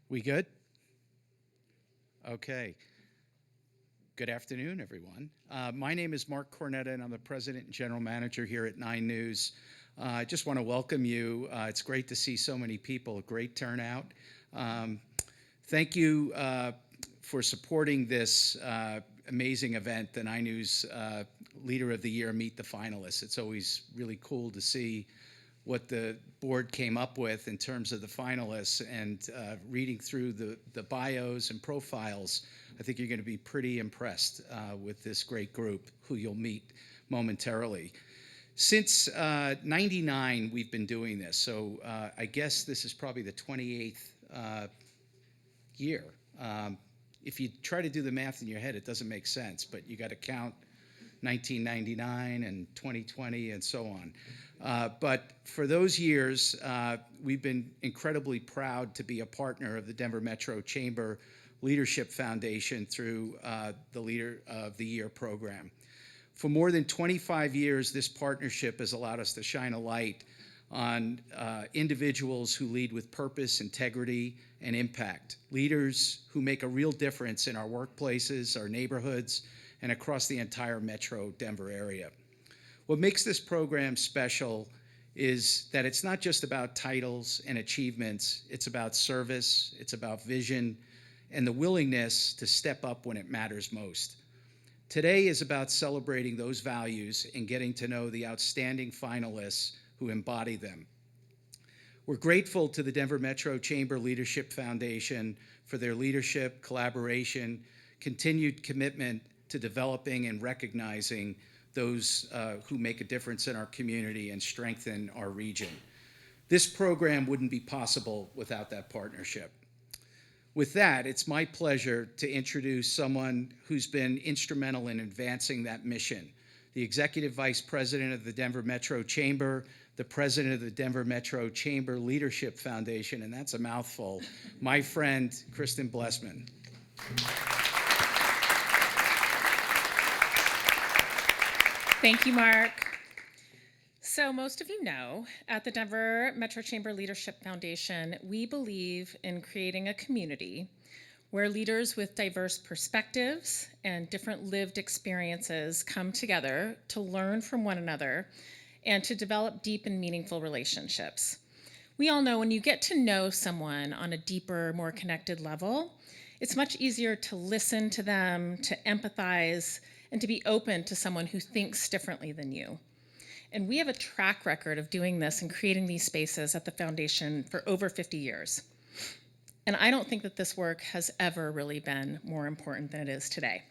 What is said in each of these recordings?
We good? Okay. Good afternoon, everyone. My name is Mark Cornetta, and I'm the President and General Manager here at 9 News. I just want to welcome you. It's great to see so many people, a great turnout. Thank you for supporting this amazing event, the 9 News Leader of the Year Meet the Finalists. It's always really cool to see what the board came up with in terms of the finalists, and reading through the bios and profiles, I think you're going to be pretty impressed with this great group who you'll meet momentarily. Since '99, we've been doing this, so I guess this is probably the 28th year. If you try to do the math in your head, it doesn't make sense, but you got to count 1999 and 2020 and so on. But for those years, we've been incredibly proud to be a partner of the Denver Metro Chamber Leadership Foundation through the Leader of the Year program. For more than 25 years, this partnership has allowed us to shine a light on individuals who lead with purpose, integrity, and impact. Leaders who make a real difference in our workplaces, our neighborhoods, and across the entire metro Denver area. What makes this program special is that it's not just about titles and achievements, it's about service, it's about vision, and the willingness to step up when it matters most. Today is about celebrating those values and getting to know the outstanding finalists who embody them. We're grateful to the Denver Metro Chamber Leadership Foundation for their leadership, collaboration, continued commitment to developing and recognizing those who make a difference in our community and strengthen our region. This program wouldn't be possible without that partnership. With that, it's my pleasure to introduce someone who's been instrumental in advancing that mission, the Executive Vice President of the Denver Metro Chamber, the President of the Denver Metro Chamber Leadership Foundation, and that's a mouthful, my friend, Kristen Blessman. Thank you, Mark. So most of you know, at the Denver Metro Chamber Leadership Foundation, we believe in creating a community where leaders with diverse perspectives and different lived experiences come together to learn from one another and to develop deep and meaningful relationships. We all know when you get to know someone on a deeper, more connected level, it's much easier to listen to them, to empathize, and to be open to someone who thinks differently than you. And we have a track record of doing this and creating these spaces at the foundation for over 50 years. And I don't think that this work has ever really been more important than it is today.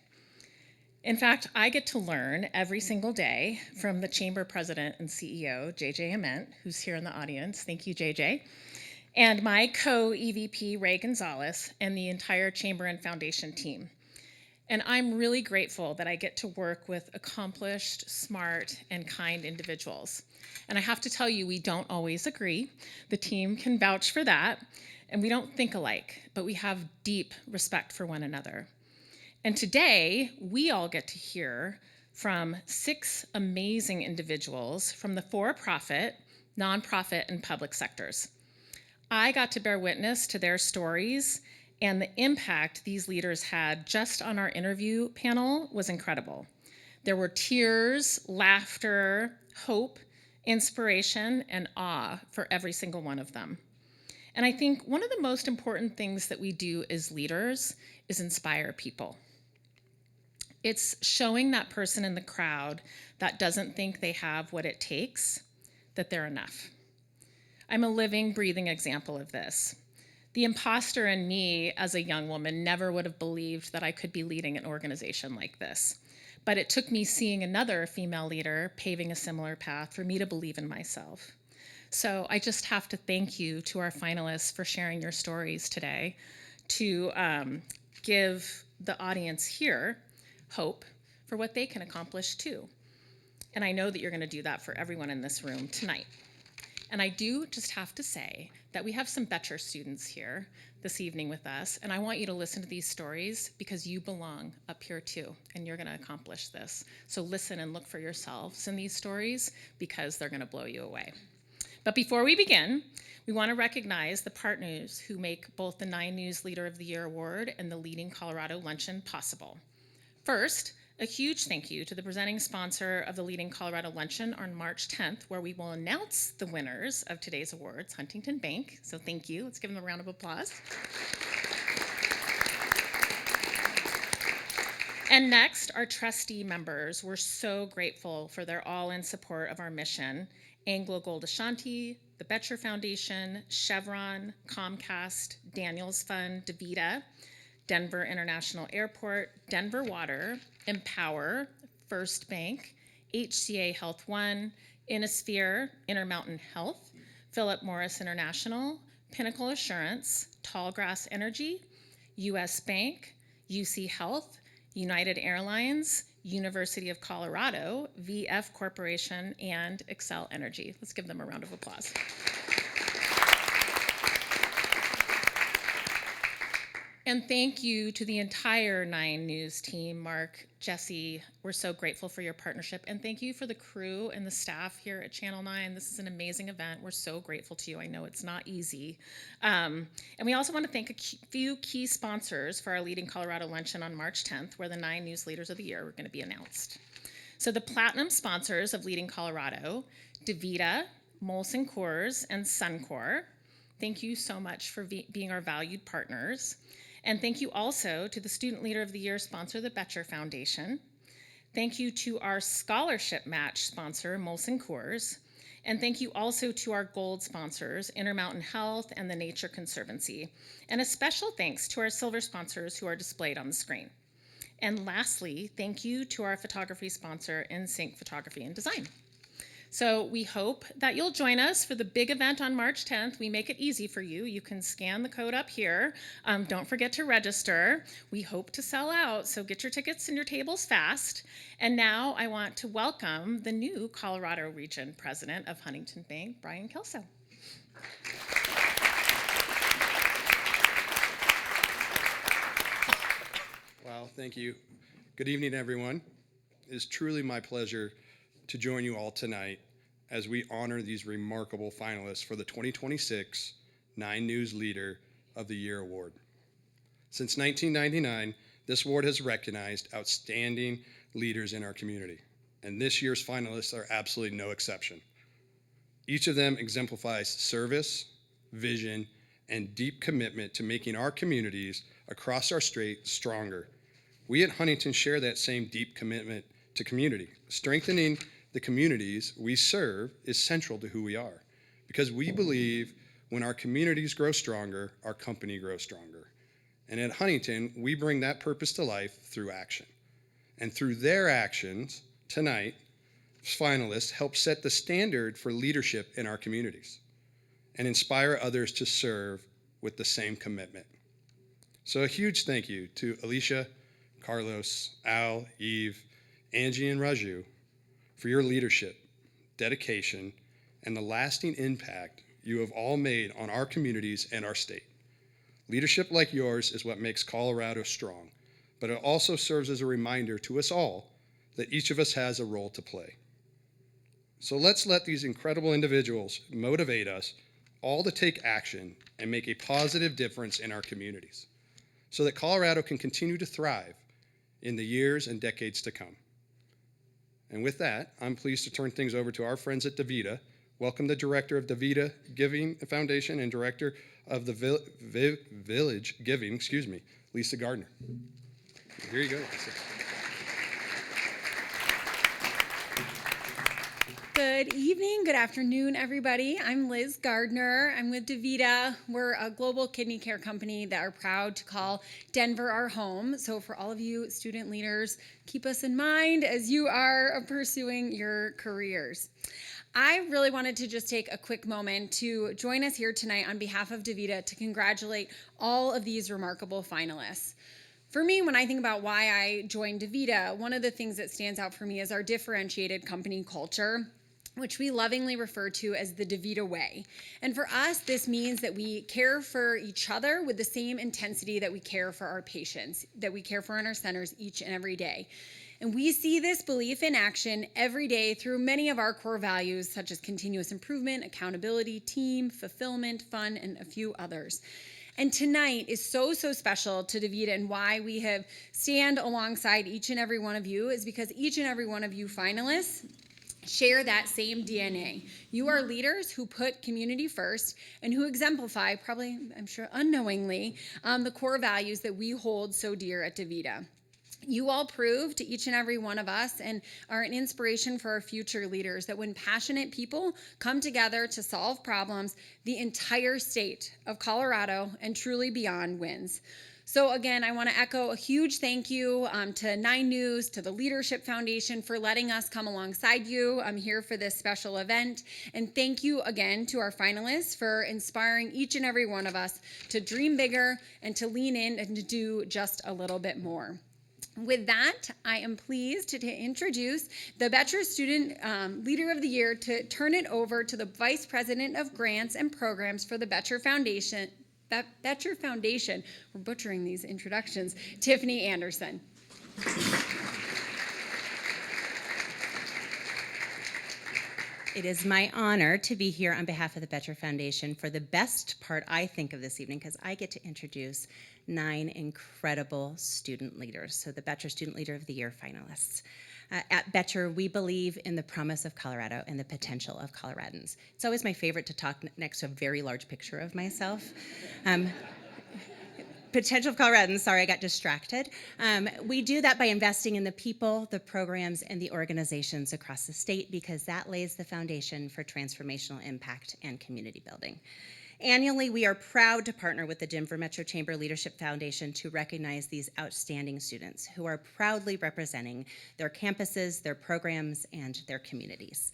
In fact, I get to learn every single day from the Chamber President and CEO, JJ Ament, who's here in the audience. Thank you, JJ. And my co-EVP, Ray Gonzalez, and the entire Chamber and Foundation team. And I'm really grateful that I get to work with accomplished, smart, and kind individuals. And I have to tell you, we don't always agree. The team can vouch for that. And we don't think alike, but we have deep respect for one another. And today, we all get to hear from 6 amazing individuals from the for-profit, nonprofit, and public sectors. I got to bear witness to their stories, and the impact these leaders had just on our interview panel was incredible. There were tears, laughter, hope, inspiration, and awe for every single one of them. And I think one of the most important things that we do as leaders is inspire people. It's showing that person in the crowd that doesn't think they have what it takes, that they're enough. I'm a living, breathing example of this. The imposter in me as a young woman never would have believed that I could be leading an organization like this. But it took me seeing another female leader paving a similar path for me to believe in myself. So I just have to thank you to our finalists for sharing your stories today, to give the audience here hope for what they can accomplish too. And I know that you're going to do that for everyone in this room tonight. And I do just have to say that we have some Betcher students here this evening with us, and I want you to listen to these stories because you belong up here too, and you're going to accomplish this. So listen and look for yourselves in these stories because they're going to blow you away. But before we begin, we want to recognize the partners who make both the 9 News Leader of the Year Award and the Leading Colorado Luncheon possible. First, a huge thank you to the presenting sponsor of the Leading Colorado Luncheon on March 10th, where we will announce the winners of today's awards, Huntington Bank. So thank you. Let's give them a round of applause. And next, our trustee members. We're so grateful for their all-in support of our mission. Anglo Gold Ashanti, the Betcher Foundation, Chevron, Comcast, Daniels Fund, DaVita, Denver International Airport, Denver Water, Empower, First Bank, HCA Health One, Innisphere, Intermountain Health, Philip Morris International, Pinnacle Assurance, Tallgrass Energy, US Bank, UC Health, United Airlines, University of Colorado, VF Corporation, and Xcel Energy. Let's give them a round of applause. And thank you to the entire 9 News team, Mark, Jesse. We're so grateful for your partnership. And thank you for the crew and the staff here at Channel 9. This is an amazing event. We're so grateful to you. I know it's not easy. And we also want to thank a few key sponsors for our Leading Colorado Luncheon on March 10th, where the 9 News Leaders of the Year are going to be announced. So the platinum sponsors of Leading Colorado, DaVita, Molson Coors, and Suncor. Thank you so much for being our valued partners. And thank you also to the Student Leader of the Year sponsor, the Betcher Foundation. Thank you to our scholarship match sponsor, Molson Coors. And thank you also to our gold sponsors, Intermountain Health and the Nature Conservancy. And a special thanks to our silver sponsors who are displayed on the screen. And lastly, thank you to our photography sponsor, NSYNC Photography and Design. So we hope that you'll join us for the big event on March 10th. We make it easy for you. You can scan the code up here. Don't forget to register. We hope to sell out, so get your tickets and your tables fast. And now I want to welcome the new Colorado Region President of Huntington Bank, Brian KUSA. Wow, thank you. Good evening, everyone. It is truly my pleasure to join you all tonight as we honor these remarkable finalists for the 2026 9 News Leader of the Year Award. Since 1999, this award has recognized outstanding leaders in our community, and this year's finalists are absolutely no exception. Each of them exemplifies service, vision, and deep commitment to making our communities across our state stronger. We at Huntington share that same deep commitment to community. Strengthening the communities we serve is central to who we are, because we believe when our communities grow stronger, our company grows stronger. And at Huntington, we bring that purpose to life through action. And through their actions, tonight, finalists help set the standard for leadership in our communities and inspire others to serve with the same commitment. So a huge thank you to Alicia, Carlos, Al, Eve, Angie, and Raju for your leadership, dedication, and the lasting impact you have all made on our communities and our state. Leadership like yours is what makes Colorado strong, but it also serves as a reminder to us all that each of us has a role to play. So let's let these incredible individuals motivate us all to take action and make a positive difference in our communities so that Colorado can continue to thrive in the years and decades to come. And with that, I'm pleased to turn things over to our friends at DaVita. Welcome the Director of DaVita Giving Foundation and Director of the Village Giving, Lisa Gardner. Here you go, Lisa. Good evening, good afternoon, everybody. I'm Liz Gardner. I'm with DaVita. We're a global kidney care company that are proud to call Denver our home. So for all of you student leaders, keep us in mind as you are pursuing your careers. I really wanted to just take a quick moment to join us here tonight on behalf of DaVita to congratulate all of these remarkable finalists. For me, when I think about why I joined DaVita, one of the things that stands out for me is our differentiated company culture, which we lovingly refer to as the DaVita way. And for us, this means that we care for each other with the same intensity that we care for our patients, that we care for in our centers each and every day. And we see this belief in action every day through many of our core values, such as continuous improvement, accountability, team, fulfillment, fun, and a few others. And tonight is so special to Davida, and why we have stand alongside each and every one of you is because each and every one of you finalists share that same DNA. You are leaders who put community first and who exemplify, probably, I'm sure unknowingly, the core values that we hold so dear at Davida. You all prove to each and every one of us and are an inspiration for our future leaders that when passionate people come together to solve problems, the entire state of Colorado and truly beyond wins. So again, I want to echo a huge thank you to 9 News, to the Leadership Foundation for letting us come alongside you. I'm here for this special event. And thank you again to our finalists for inspiring each and every one of us to dream bigger and to lean in and to do just a little bit more. With that, I am pleased to introduce the Betcher Student Leader of the Year, to turn it over to the Vice President of Grants and Programs for the Betcher Foundation. We're butchering these introductions. Tiffany Anderson. It is my honor to be here on behalf of the Betcher Foundation for the best part, I think, of this evening, because I get to introduce 9 incredible student leaders, so the Betcher Student Leader of the Year finalists. At Betcher, we believe in the promise of Colorado and the potential of Coloradans. It's always my favorite to talk next to a very large picture of myself. Potential of Coloradans, sorry, I got distracted. We do that by investing in the people, the programs, and the organizations across the state, because that lays the foundation for transformational impact and community building. Annually, we are proud to partner with the Denver Metro Chamber Leadership Foundation to recognize these outstanding students who are proudly representing their campuses, their programs, and their communities.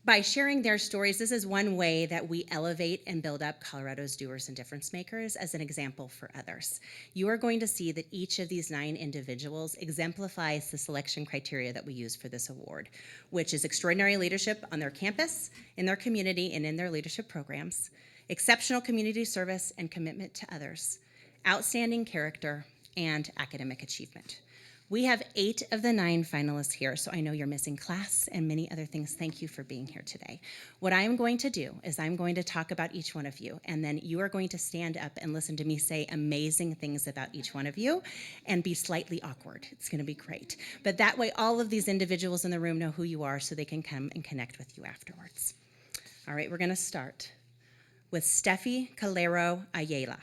By sharing their stories, this is one way that we elevate and build up Colorado's doers and difference makers as an example for others. You are going to see that each of these 9 individuals exemplifies the selection criteria that we use for this award, which is extraordinary leadership on their campus, in their community, and in their leadership programs, exceptional community service and commitment to others, outstanding character, and academic achievement. We have 8 of the 9 finalists here, so I know you're missing class and many other things. Thank you for being here today. What I am going to do is I'm going to talk about each one of you, and then you are going to stand up and listen to me say amazing things about each one of you and be slightly awkward. It's going to be great. But that way, all of these individuals in the room know who you are, so they can come and connect with you afterwards. All right, we're going to start with Steffi Calero Ayala.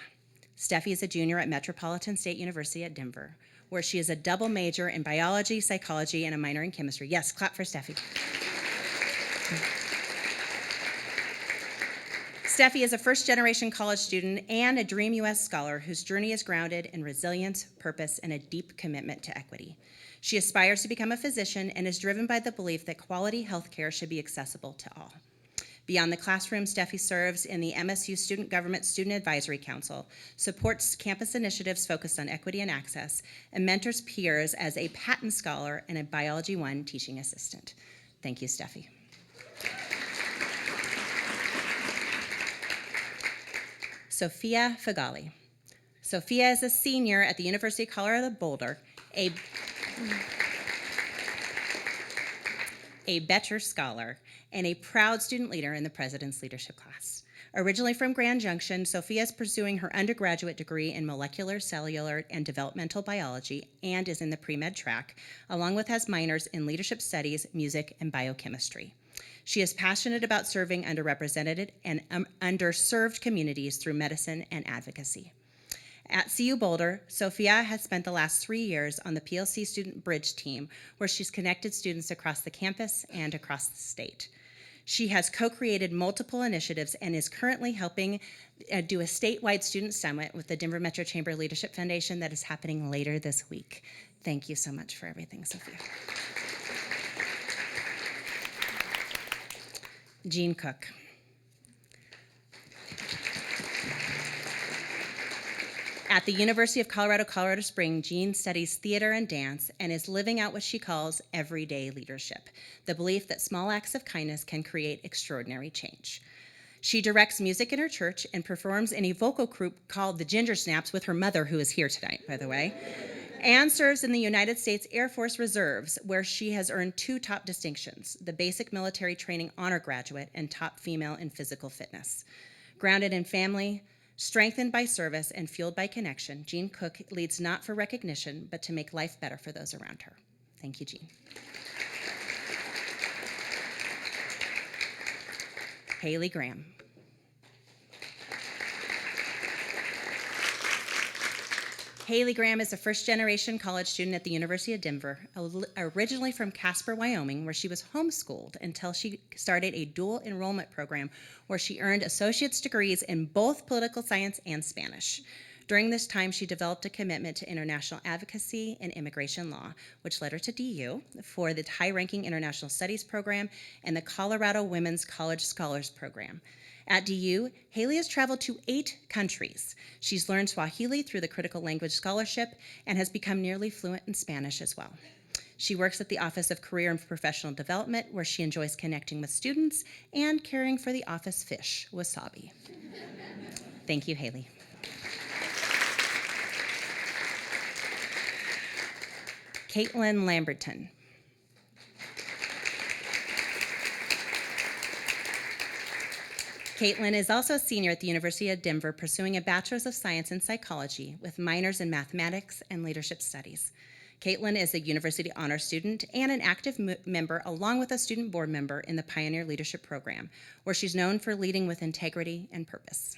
Steffi is a junior at Metropolitan State University at Denver, where she is a double major in biology, psychology, and a minor in chemistry. Yes, clap for Steffi. Steffi is a first-generation college student and a Dream US scholar whose journey is grounded in resilience, purpose, and a deep commitment to equity. She aspires to become a physician and is driven by the belief that quality health care should be accessible to all. Beyond the classroom, Steffi serves in the MSU Student Government Student Advisory Council, supports campus initiatives focused on equity and access, and mentors peers as a Patton Scholar and a Biology 1 teaching assistant. Thank you, Steffi. Sophia Fagali. Sophia is a senior at the University of Colorado Boulder, a Betcher Scholar, and a proud student leader in the President's Leadership class. Originally from Grand Junction, Sophia is pursuing her undergraduate degree in molecular, cellular, and developmental biology and is in the pre-med track, along with has minors in leadership studies, music, and biochemistry. She is passionate about serving underrepresented and underserved communities through medicine and advocacy. At CU Boulder, Sophia has spent the last 3 years on the PLC Student Bridge team, where she's connected students across the campus and across the state. She has co-created multiple initiatives and is currently helping do a statewide student summit with the Denver Metro Chamber Leadership Foundation that is happening later this week. Thank you so much for everything, Sophia. Jean Cook. At the University of Colorado, Colorado Springs, Jean studies theater and dance and is living out what she calls everyday leadership, the belief that small acts of kindness can create extraordinary change. She directs music in her church and performs in a vocal group called the Ginger Snaps with her mother, who is here tonight, by the way. and serves in the United States Air Force Reserves, where she has earned 2 top distinctions, the Basic Military Training Honor Graduate and Top Female in Physical Fitness. Grounded in family, strengthened by service, and fueled by connection, Jean Cook leads not for recognition, but to make life better for those around her. Thank you, Jean. Haley Graham. Haley Graham is a first-generation college student at the University of Denver, originally from Casper, Wyoming, where she was homeschooled until she started a dual enrollment program where she earned associate's degrees in both political science and Spanish. During this time, she developed a commitment to international advocacy and immigration law, which led her to DU for the high-ranking international studies program and the Colorado Women's College Scholars Program. At DU, Haley has traveled to 8 countries. She's learned Swahili through the Critical Language Scholarship and has become nearly fluent in Spanish as well. She works at the Office of Career and Professional Development, where she enjoys connecting with students and caring for the office fish, wasabi. Thank you, Haley. Caitlin Lamberton. Caitlin is also a senior at the University of Denver, pursuing a Bachelor's of Science in Psychology with minors in Mathematics and Leadership Studies. Caitlin is a University Honor Student and an active member, along with a student board member, in the Pioneer Leadership Program, where she's known for leading with integrity and purpose.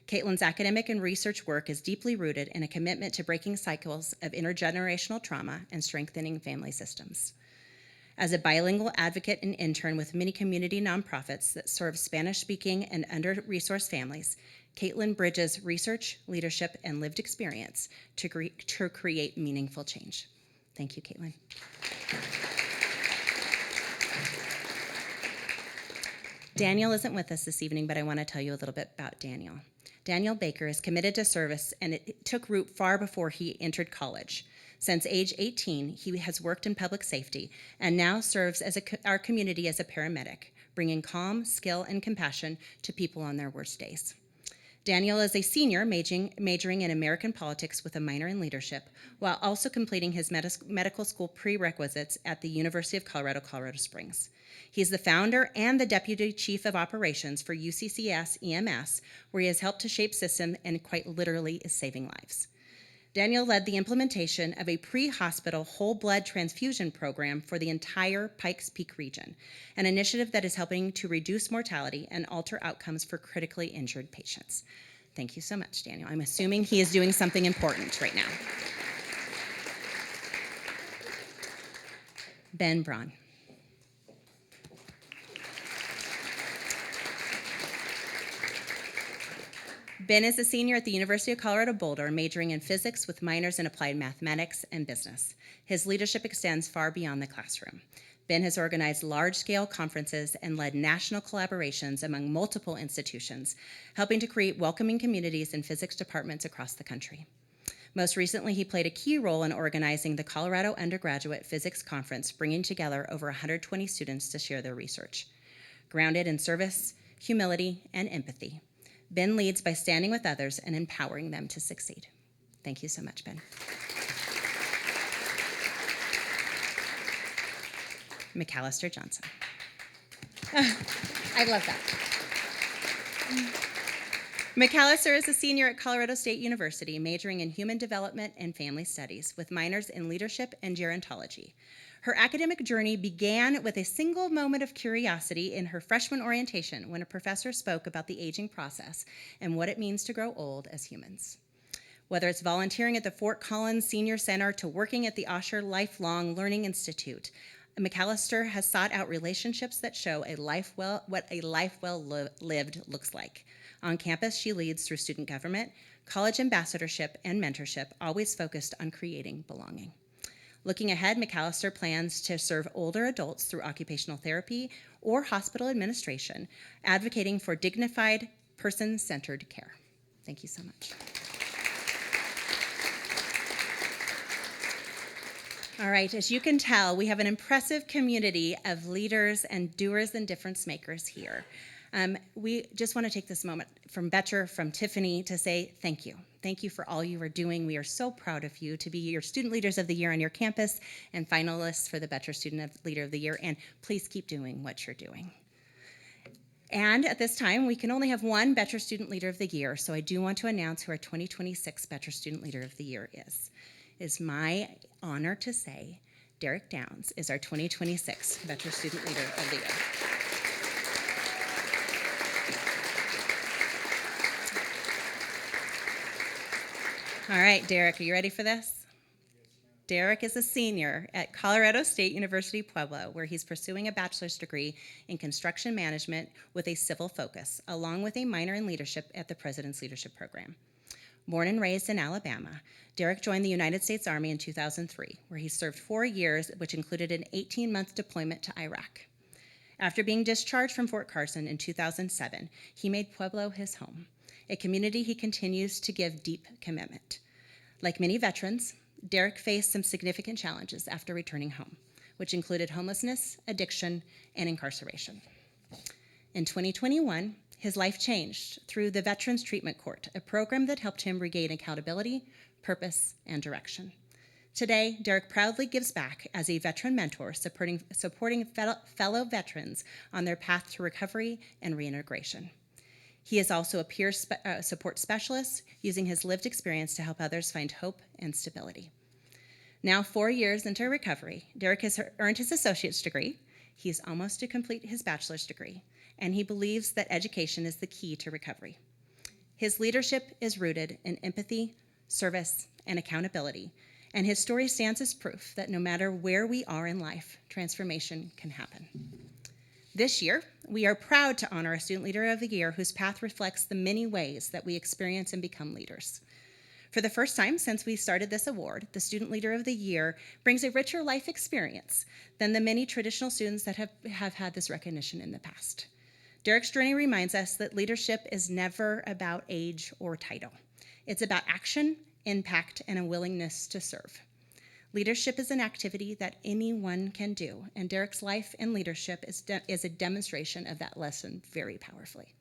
Caitlin's academic and research work is deeply rooted in a commitment to breaking cycles of intergenerational trauma and strengthening family systems. As a bilingual advocate and intern with many community nonprofits that serve Spanish-speaking and under-resourced families, Caitlin bridges research, leadership, and lived experience to create meaningful change. Thank you, Caitlin. Daniel isn't with us this evening, but I want to tell you a little bit about Daniel. Daniel Baker is committed to service, and it took root far before he entered college. Since age 18, he has worked in public safety and now serves as our community as a paramedic, bringing calm, skill, and compassion to people on their worst days. Daniel is a senior majoring in American politics with a minor in leadership, while also completing his medical school prerequisites at the University of Colorado, Colorado Springs. He's the founder and the deputy chief of operations for UCCS EMS, where he has helped to shape system and quite literally is saving lives. Daniel led the implementation of a pre-hospital whole blood transfusion program for the entire Pikes Peak region, an initiative that is helping to reduce mortality and alter outcomes for critically injured patients. Thank you so much, Daniel. I'm assuming he is doing something important right now. Ben Braun. Ben is a senior at the University of Colorado Boulder, majoring in physics with minors in applied mathematics and business. His leadership extends far beyond the classroom. Ben has organized large-scale conferences and led national collaborations among multiple institutions, helping to create welcoming communities in physics departments across the country. Most recently, he played a key role in organizing the Colorado Undergraduate Physics Conference, bringing together over 120 students to share their research. Grounded in service, humility, and empathy, Ben leads by standing with others and empowering them to succeed. Thank you so much, Ben. McAllister Johnson. I love that. McAllister is a senior at Colorado State University, majoring in human development and family studies with minors in leadership and gerontology. Her academic journey began with a single moment of curiosity in her freshman orientation when a professor spoke about the aging process and what it means to grow old as humans. Whether it's volunteering at the Fort Collins Senior Center to working at the Osher Lifelong Learning Institute, McAllister has sought out relationships that show what a life well lived looks like. On campus, she leads through student government, college ambassadorship, and mentorship, always focused on creating belonging. Looking ahead, McAllister plans to serve older adults through occupational therapy or hospital administration, advocating for dignified, person-centered care. Thank you so much. All right, as you can tell, we have an impressive community of leaders and doers and difference makers here. We just want to take this moment from Betcher, from Tiffany, to say thank you. Thank you for all you are doing. We are so proud of you to be your Student Leaders of the Year on your campus and finalists for the Betcher Student Leader of the Year, and please keep doing what you're doing. And at this time, we can only have one Betcher Student Leader of the Year, so I do want to announce who our 2026 Betcher Student Leader of the Year is. It is my honor to say Derek Downs is our 2026 Betcher Student Leader of the Year. All right, Derek, are you ready for this? Derek is a senior at Colorado State University Pueblo, where he's pursuing a bachelor's degree in construction management with a civil focus, along with a minor in leadership at the President's Leadership Program. Born and raised in Alabama, Derek joined the United States Army in 2003, where he served 4 years, which included an 18-month deployment to Iraq. After being discharged from Fort Carson in 2007, he made Pueblo his home, a community he continues to give deep commitment. Like many veterans, Derek faced some significant challenges after returning home, which included homelessness, addiction, and incarceration. In 2021, his life changed through the Veterans Treatment Court, a program that helped him regain accountability, purpose, and direction. Today, Derek proudly gives back as a veteran mentor, supporting fellow veterans on their path to recovery and reintegration. He is also a peer support specialist, using his lived experience to help others find hope and stability. Now, 4 years into recovery, Derek has earned his associate's degree. He is almost to complete his bachelor's degree, and he believes that education is the key to recovery. His leadership is rooted in empathy, service, and accountability, and his story stands as proof that no matter where we are in life, transformation can happen. This year, we are proud to honor a Student Leader of the Year whose path reflects the many ways that we experience and become leaders. For the first time since we started this award, the Student Leader of the Year brings a richer life experience than the many traditional students that have had this recognition in the past. Derek's journey reminds us that leadership is never about age or title. It's about action, impact, and a willingness to serve. Leadership is an activity that anyone can do, and Derek's life and leadership is a demonstration of that lesson very powerfully.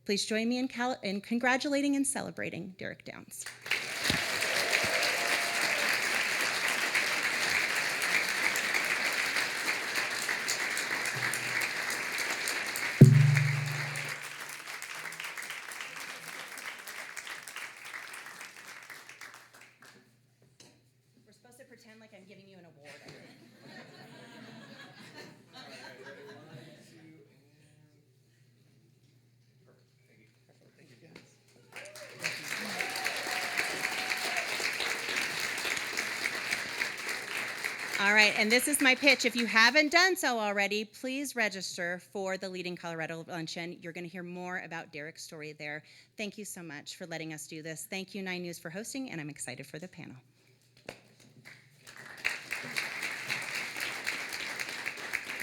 Please join me in congratulating and celebrating Derek Downs. We're supposed to pretend like I'm giving you an award, I think. All right, and this is my pitch. If you haven't done so already, please register for the Leading Colorado Luncheon. You're going to hear more about Derek's story there. Thank you so much for letting us do this. Thank you, 9 News, for hosting, and I'm excited for the panel.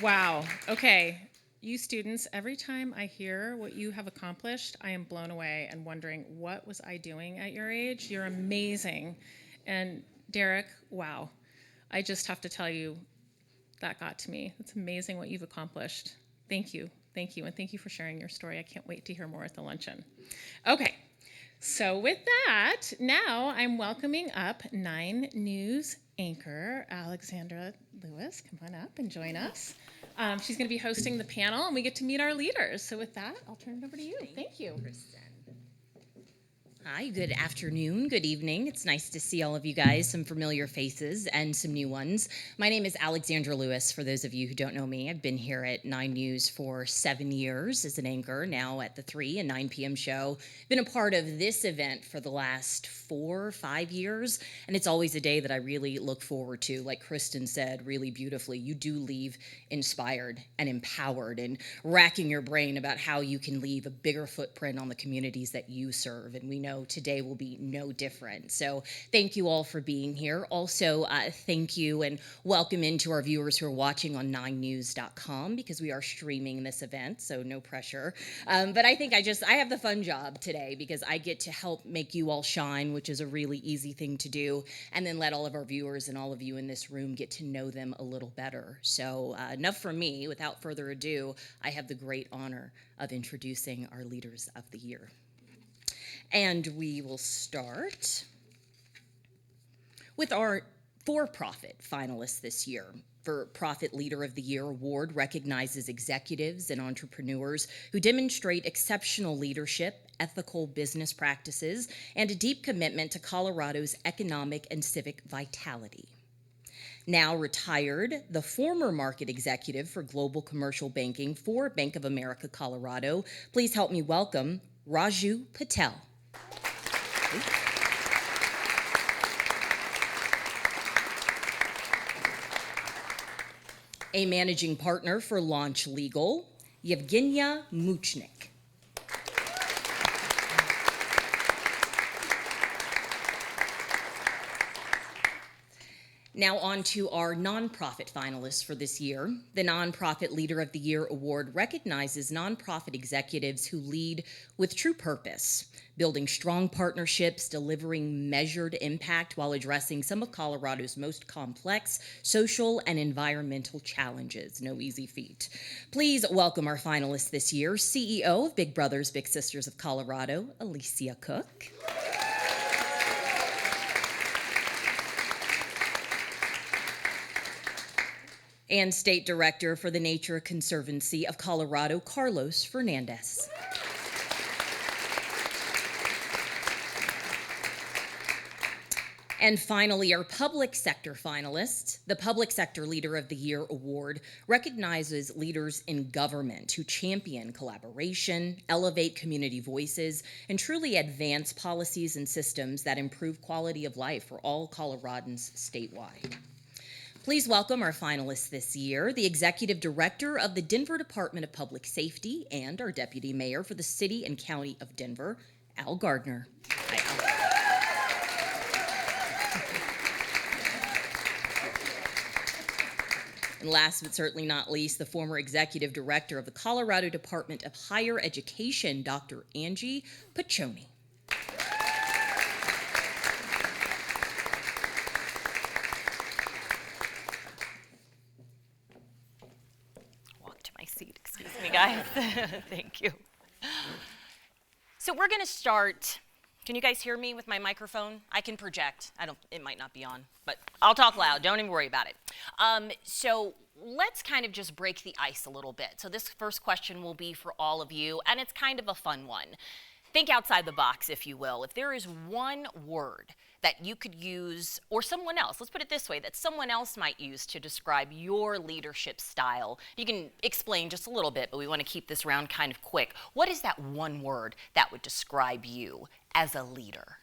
Wow. Okay. You students, every time I hear what you have accomplished, I am blown away and wondering, what was I doing at your age? You're amazing. And Derek, wow. I just have to tell you, that got to me. It's amazing what you've accomplished. Thank you. Thank you. And thank you for sharing your story. I can't wait to hear more at the luncheon. Okay. So with that, now I'm welcoming up 9 News anchor Alexandra Lewis. Come on up and join us. She's going to be hosting the panel, and we get to meet our leaders. So with that, I'll turn it over to you. Thank you. Hi, good afternoon, good evening. It's nice to see all of you guys, some familiar faces and some new ones. My name is Alexandra Lewis, for those of you who don't know me. I've been here at 9 News for 7 years as an anchor, now at the 3 and 9 p.m. show. Been a part of this event for the last 4 or 5 years, and it's always a day that I really look forward to. Like Kristen said really beautifully, you do leave inspired and empowered and racking your brain about how you can leave a bigger footprint on the communities that you serve. And we know know today will be no different. So thank you all for being here. Also, thank you and welcome into our viewers who are watching on 9news.com, because we are streaming this event, so no pressure. But I think I have the fun job today because I get to help make you all shine, which is a really easy thing to do, and then let all of our viewers and all of you in this room get to know them a little better. So enough from me. Without further ado, I have the great honor of introducing our Leaders of the Year. And we will start with our for-profit finalists this year. For Profit Leader of the Year award recognizes executives and entrepreneurs who demonstrate exceptional leadership, ethical business practices, and a deep commitment to Colorado's economic and civic vitality. Now retired, the former market executive for global commercial banking for Bank of America Colorado, please help me welcome Raju Patel. A managing partner for Launch Legal, Yevgenia Muchnik. Now on to our nonprofit finalists for this year. The Nonprofit Leader of the Year award recognizes nonprofit executives who lead with true purpose, building strong partnerships, delivering measured impact while addressing some of Colorado's most complex social and environmental challenges. No easy feat. Please welcome our finalists this year, CEO of Big Brothers Big Sisters of Colorado, Alicia Cook. And State Director for the Nature Conservancy of Colorado, Carlos Fernandez. And finally, our public sector finalists. The Public Sector Leader of the Year award recognizes leaders in government who champion collaboration, elevate community voices, and truly advance policies and systems that improve quality of life for all Coloradans statewide. Please welcome our finalists this year, the Executive Director of the Denver Department of Public Safety and our Deputy Mayor for the City and County of Denver, Al Gardner. Hi, Al. And last but certainly not least, the former Executive Director of the Colorado Department of Higher Education, Dr. Angie Piccioni. Excuse me, guys. Thank you. So we're going to start. Can you guys hear me with my microphone? I can project. It might not be on, but I'll talk loud. Don't even worry about it. So let's kind of just break the ice a little bit. So this first question will be for all of you, and it's kind of a fun one. Think outside the box, if you will. If there is one word that you could use, or someone else, let's put it this way, that someone else might use to describe your leadership style. You can explain just a little bit, but we want to keep this round kind of quick. What is that one word that would describe you as a leader?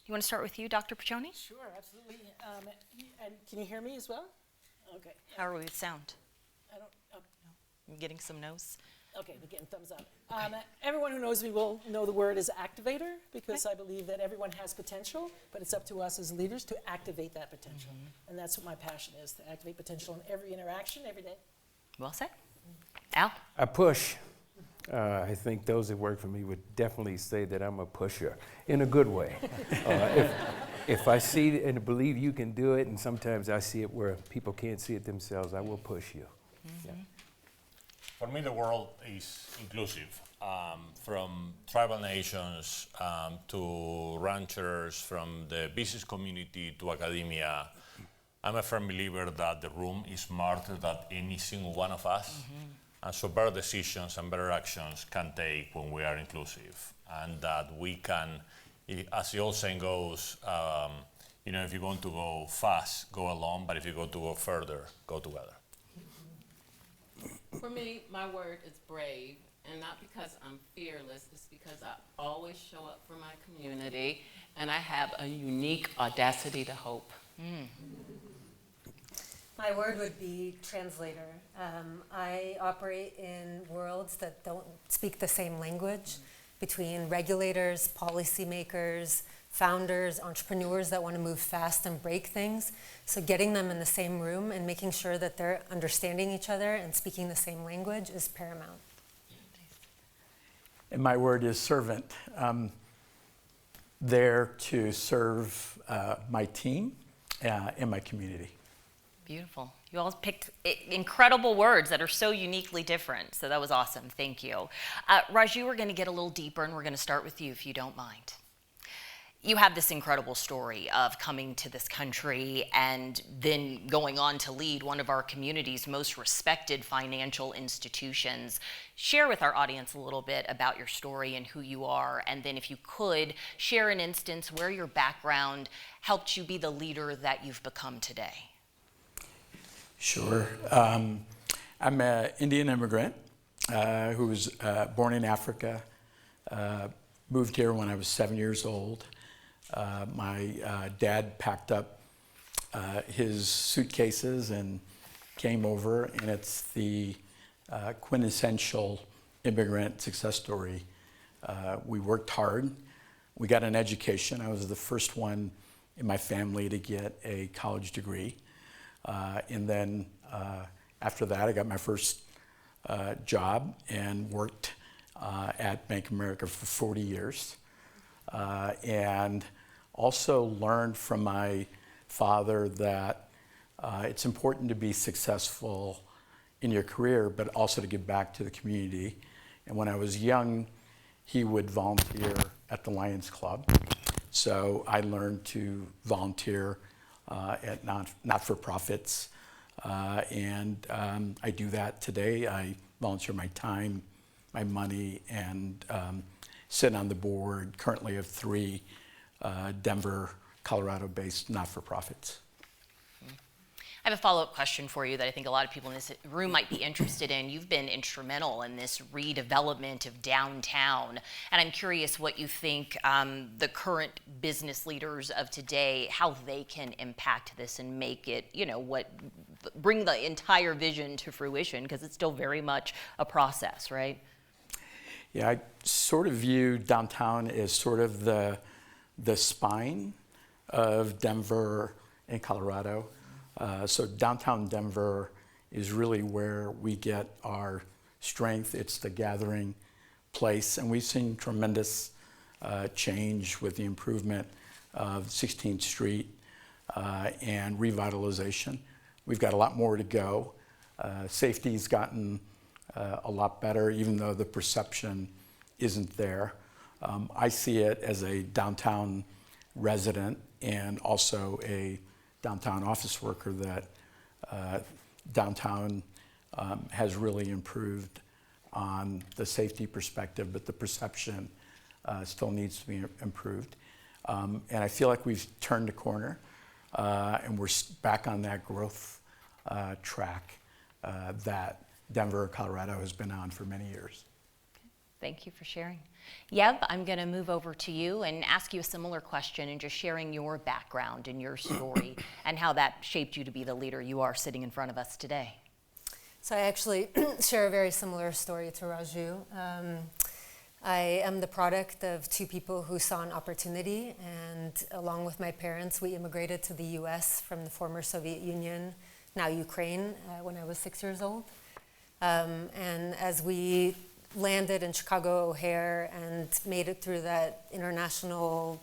You want to start with you, Dr. Piccioni? Sure, absolutely. And can you hear me as well? Okay. How are we with sound? I don't. I'm getting some no's. Okay, we're getting thumbs up. Everyone who knows me will know the word is activator, because I believe that everyone has potential, but it's up to us as leaders to activate that potential. And that's what my passion is, to activate potential in every interaction, every day. Well said. Al? I push. I think those that work for me would definitely say that I'm a pusher in a good way. If I see and believe you can do it, and sometimes I see it where people can't see it themselves, I will push you. Yeah. For me, the world is inclusive, from tribal nations to ranchers, from the business community to academia. I'm a firm believer that the room is smarter than any single one of us. And so better decisions and better actions can take when we are inclusive. And that we can, as the old saying goes, if you're going to go fast, go alone, but if you're going to go further, go together. For me, my word is brave, and not because I'm fearless, it's because I always show up for my community, and I have a unique audacity to hope. My word would be translator. I operate in worlds that don't speak the same language, between regulators, policymakers, founders, entrepreneurs that want to move fast and break things. So getting them in the same room and making sure that they're understanding each other and speaking the same language is paramount. And my word is servant. I'm there to serve my team and my community. Beautiful. You all picked incredible words that are so uniquely different. So that was awesome. Thank you. Raju, we're going to get a little deeper, and we're going to start with you, if you don't mind. You have this incredible story of coming to this country and then going on to lead one of our community's most respected financial institutions. Share with our audience a little bit about your story and who you are, and then if you could, share an instance where your background helped you be the leader that you've become today. Sure. I'm an Indian immigrant who was born in Africa, moved here when I was 7 years old. My dad packed up his suitcases and came over, and it's the quintessential immigrant success story. We worked hard. We got an education. I was the first one in my family to get a college degree. And then after that, I got my first job and worked at Bank of America for 40 years. And also learned from my father that it's important to be successful in your career, but also to give back to the community. And when I was young, he would volunteer at the Lions Club. So I learned to volunteer at not-for-profits. And I do that today. I volunteer my time, my money, and sit on the board currently of 3 Denver, Colorado-based not-for-profits. I have a follow-up question for you that I think a lot of people in this room might be interested in. You've been instrumental in this redevelopment of downtown, and I'm curious what you think the current business leaders of today, how they can impact this and make it, bring the entire vision to fruition, because it's still very much a process, right? Yeah, I sort of view downtown as sort of the spine of Denver and Colorado. So downtown Denver is really where we get our strength. It's the gathering place, and we've seen tremendous change with the improvement of 16th Street and revitalization. We've got a lot more to go. Safety's gotten a lot better, even though the perception isn't there. I see it as a downtown resident and also a downtown office worker that downtown has really improved on the safety perspective, but the perception still needs to be improved. And I feel like we've turned a corner and we're back on that growth track that Denver, Colorado has been on for many years. Thank you for sharing. Yeb, I'm going to move over to you and ask you a similar question and just sharing your background and your story and how that shaped you to be the leader you are sitting in front of us today. So I actually share a very similar story to Raju. I am the product of 2 people who saw an opportunity, and along with my parents, we immigrated to the US from the former Soviet Union, now Ukraine, when I was 6 years old. And as we landed in Chicago O'Hare and made it through that international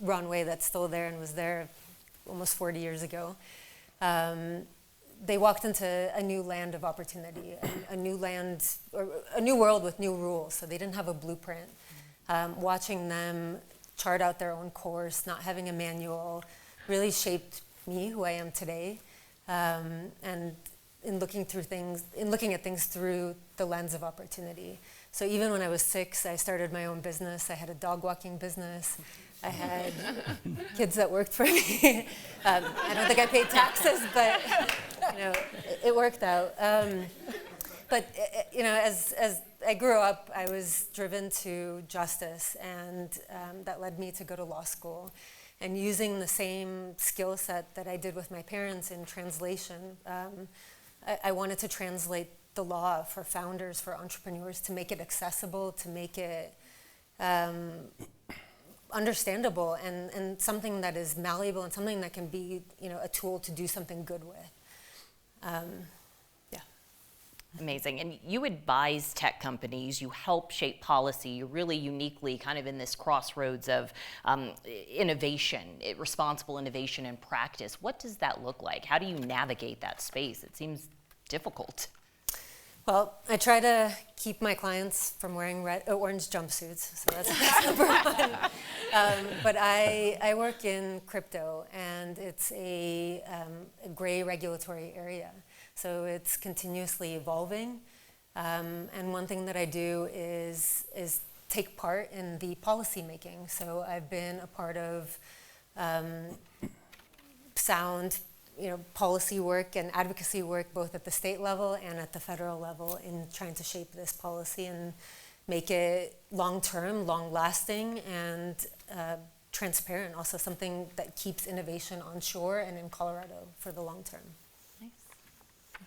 runway that's still there and was there almost 40 years ago, they walked into a new land of opportunity, a new land, or a new world with new rules. So they didn't have a blueprint. Watching them chart out their own course, not having a manual, really shaped me, who I am today. And in looking at things through the lens of opportunity. So even when I was 6, I started my own business. I had a dog walking business. I had kids that worked for me. I don't think I paid taxes, but it worked out. But as I grew up, I was driven to justice, and that led me to go to law school. And using the same skill set that I did with my parents in translation, I wanted to translate the law for founders, for entrepreneurs, to make it accessible, to make it understandable and something that is malleable and something that can be, a tool to do something good with. Amazing. And you advise tech companies, you help shape policy, you're really uniquely kind of in this crossroads of innovation, responsible innovation and practice. What does that look like? How do you navigate that space? It seems difficult. Well, I try to keep my clients from wearing orange jumpsuits, so that's number one. But I work in crypto, and it's a gray regulatory area. So it's continuously evolving. And one thing that I do is take part in the policy making. So I've been a part of sound policy work and advocacy work both at the state level and at the federal level in trying to shape this policy and make it long-term, long-lasting, and transparent. Also something that keeps innovation on shore and in Colorado for the long term.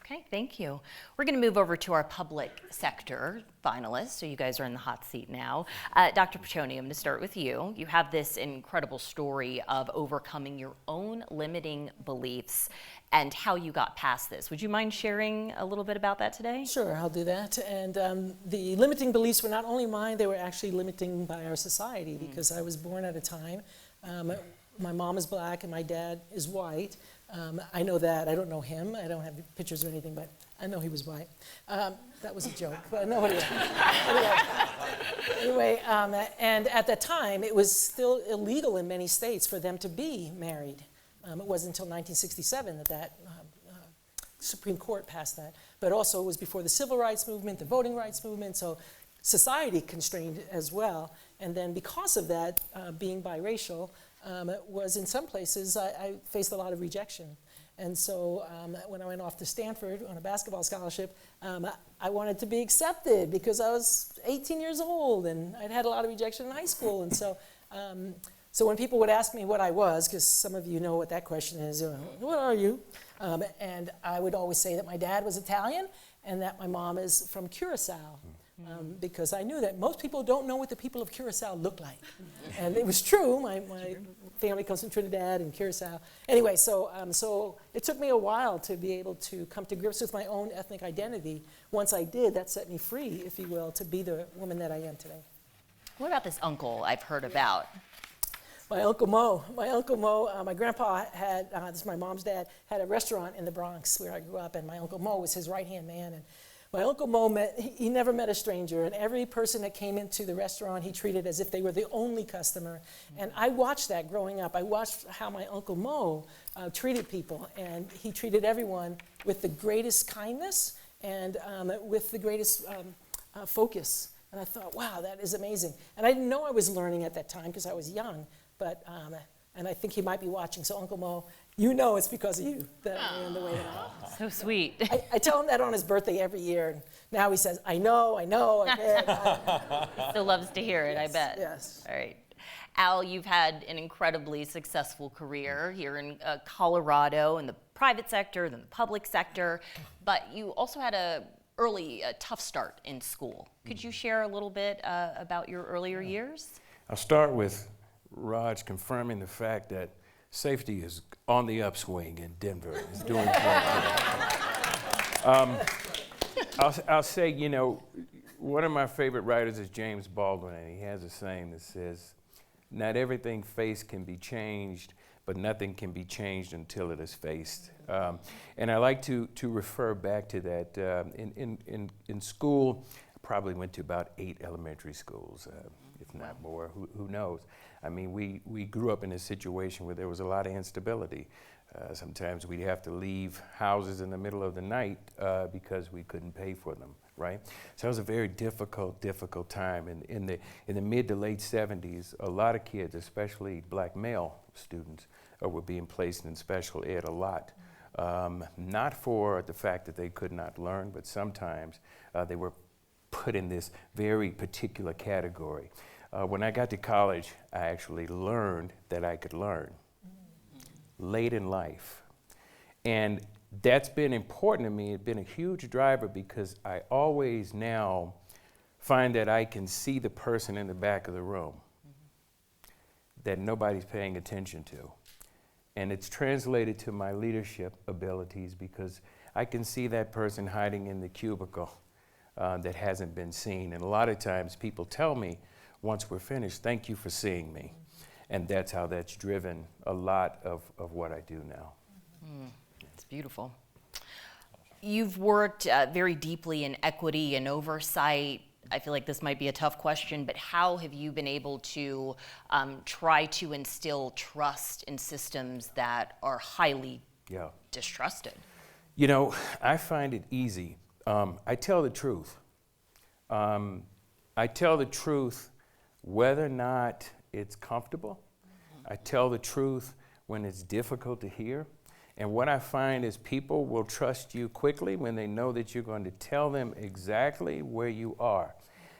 Okay, thank you. We're going to move over to our public sector finalists. So you guys are in the hot seat now. Dr. Petroni, I'm going to start with you. You have this incredible story of overcoming your own limiting beliefs and how you got past this. Would you mind sharing a little bit about that today? Sure, I'll do that. And the limiting beliefs were not only mine, they were actually limiting by our society because I was born at a time. My mom is black and my dad is white. I know that. I don't know him. I don't have pictures or anything, but I know he was white. That was a joke, but nobody. Anyway, and at that time, it was still illegal in many states for them to be married. It wasn't until 1967 that Supreme Court passed that. But also, it was before the Civil Rights Movement, the Voting Rights Movement, so society constrained as well. And then because of that, being biracial, it was in some places I faced a lot of rejection. And so when I went off to Stanford on a basketball scholarship, I wanted to be accepted because I was 18 years old and I'd had a lot of rejection in high school. And so, so when people would ask me what I was, because some of you know what that question is, what are you? And I would always say that my dad was Italian and that my mom is from Curacao. Because I knew that most people don't know what the people of Curacao look like. And it was true. My family comes from Trinidad and Curacao. Anyway, so it took me a while to be able to come to grips with my own ethnic identity. Once I did, that set me free, if you will, to be the woman that I am today. What about this uncle I've heard about? My Uncle Mo. My grandpa had, this is my mom's dad, had a restaurant in the Bronx where I grew up, and my Uncle Mo was his right-hand man. And my Uncle Mo he never met a stranger, and every person that came into the restaurant he treated as if they were the only customer. And I watched that growing up. I watched how my Uncle Mo treated people, and he treated everyone with the greatest kindness and with the greatest focus. And I thought, wow, that is amazing. And I didn't know I was learning at that time because I was young, but and I think he might be watching. So Uncle Mo, you know it's because of you that I am the way that I am. So sweet. I tell him that on his birthday every year. And now he says, I know, I bet. Still loves to hear it, Yes, I bet. yes. All right. Al, you've had an incredibly successful career here in Colorado in the private sector, then the public sector, but you also had a tough start in school. Could you share a little bit about your earlier years? I'll start with Raj confirming the fact that safety is on the upswing in Denver. It's doing quite I'll say, one of my favorite writers is James Baldwin, and he has a saying that says, not everything faced can be changed, but nothing can be changed until it is faced. And I like to refer back to that. In school, I probably went to about 8 elementary schools, if not more, who knows? I mean, we grew up in a situation where there was a lot of instability. Sometimes we'd have to leave houses in the middle of the night because we couldn't pay for them, right? So it was a very difficult time. In the mid to late 70s, a lot of kids, especially black male students, were being placed in special ed a lot. Not for the fact that they could not learn, but sometimes they were put in this very particular category. When I got to college, I actually learned that I could learn late in life. And that's been important to me. It's been a huge driver because I always now find that I can see the person in the back of the room that nobody's paying attention to. And it's translated to my leadership abilities because I can see that person hiding in the cubicle that hasn't been seen. And a lot of times people tell me, once we're finished, thank you for seeing me. And that's how that's driven a lot of what I do now. It's beautiful. You've worked very deeply in equity and oversight. I feel like this might be a tough question, but how have you been able to try to instill trust in systems that are highly distrusted? You know, I find it easy. I tell the truth. I tell the truth whether or not it's comfortable. I tell the truth when it's difficult to hear. And what I find is people will trust you quickly when they know that you're going to tell them exactly where you are.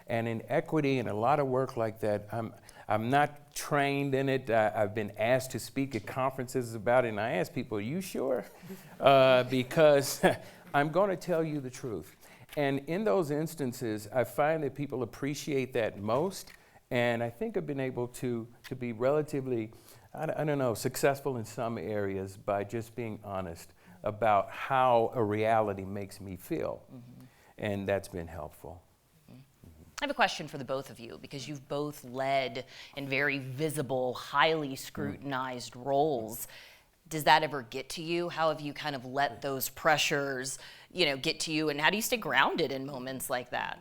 And in equity and a lot of work like that, I'm not trained in it. I've been asked to speak at conferences about it, and I ask people, are you sure? Because I'm going to tell you the truth. And in those instances, I find that people appreciate that most, and I think I've been able to be relatively, I don't know, successful in some areas by just being honest about how a reality makes me feel. And that's been helpful. I have a question for the both of you because you've both led in very visible, highly scrutinized roles. Does that ever get to you? How have you kind of let those pressures, get to you, and how do you stay grounded in moments like that?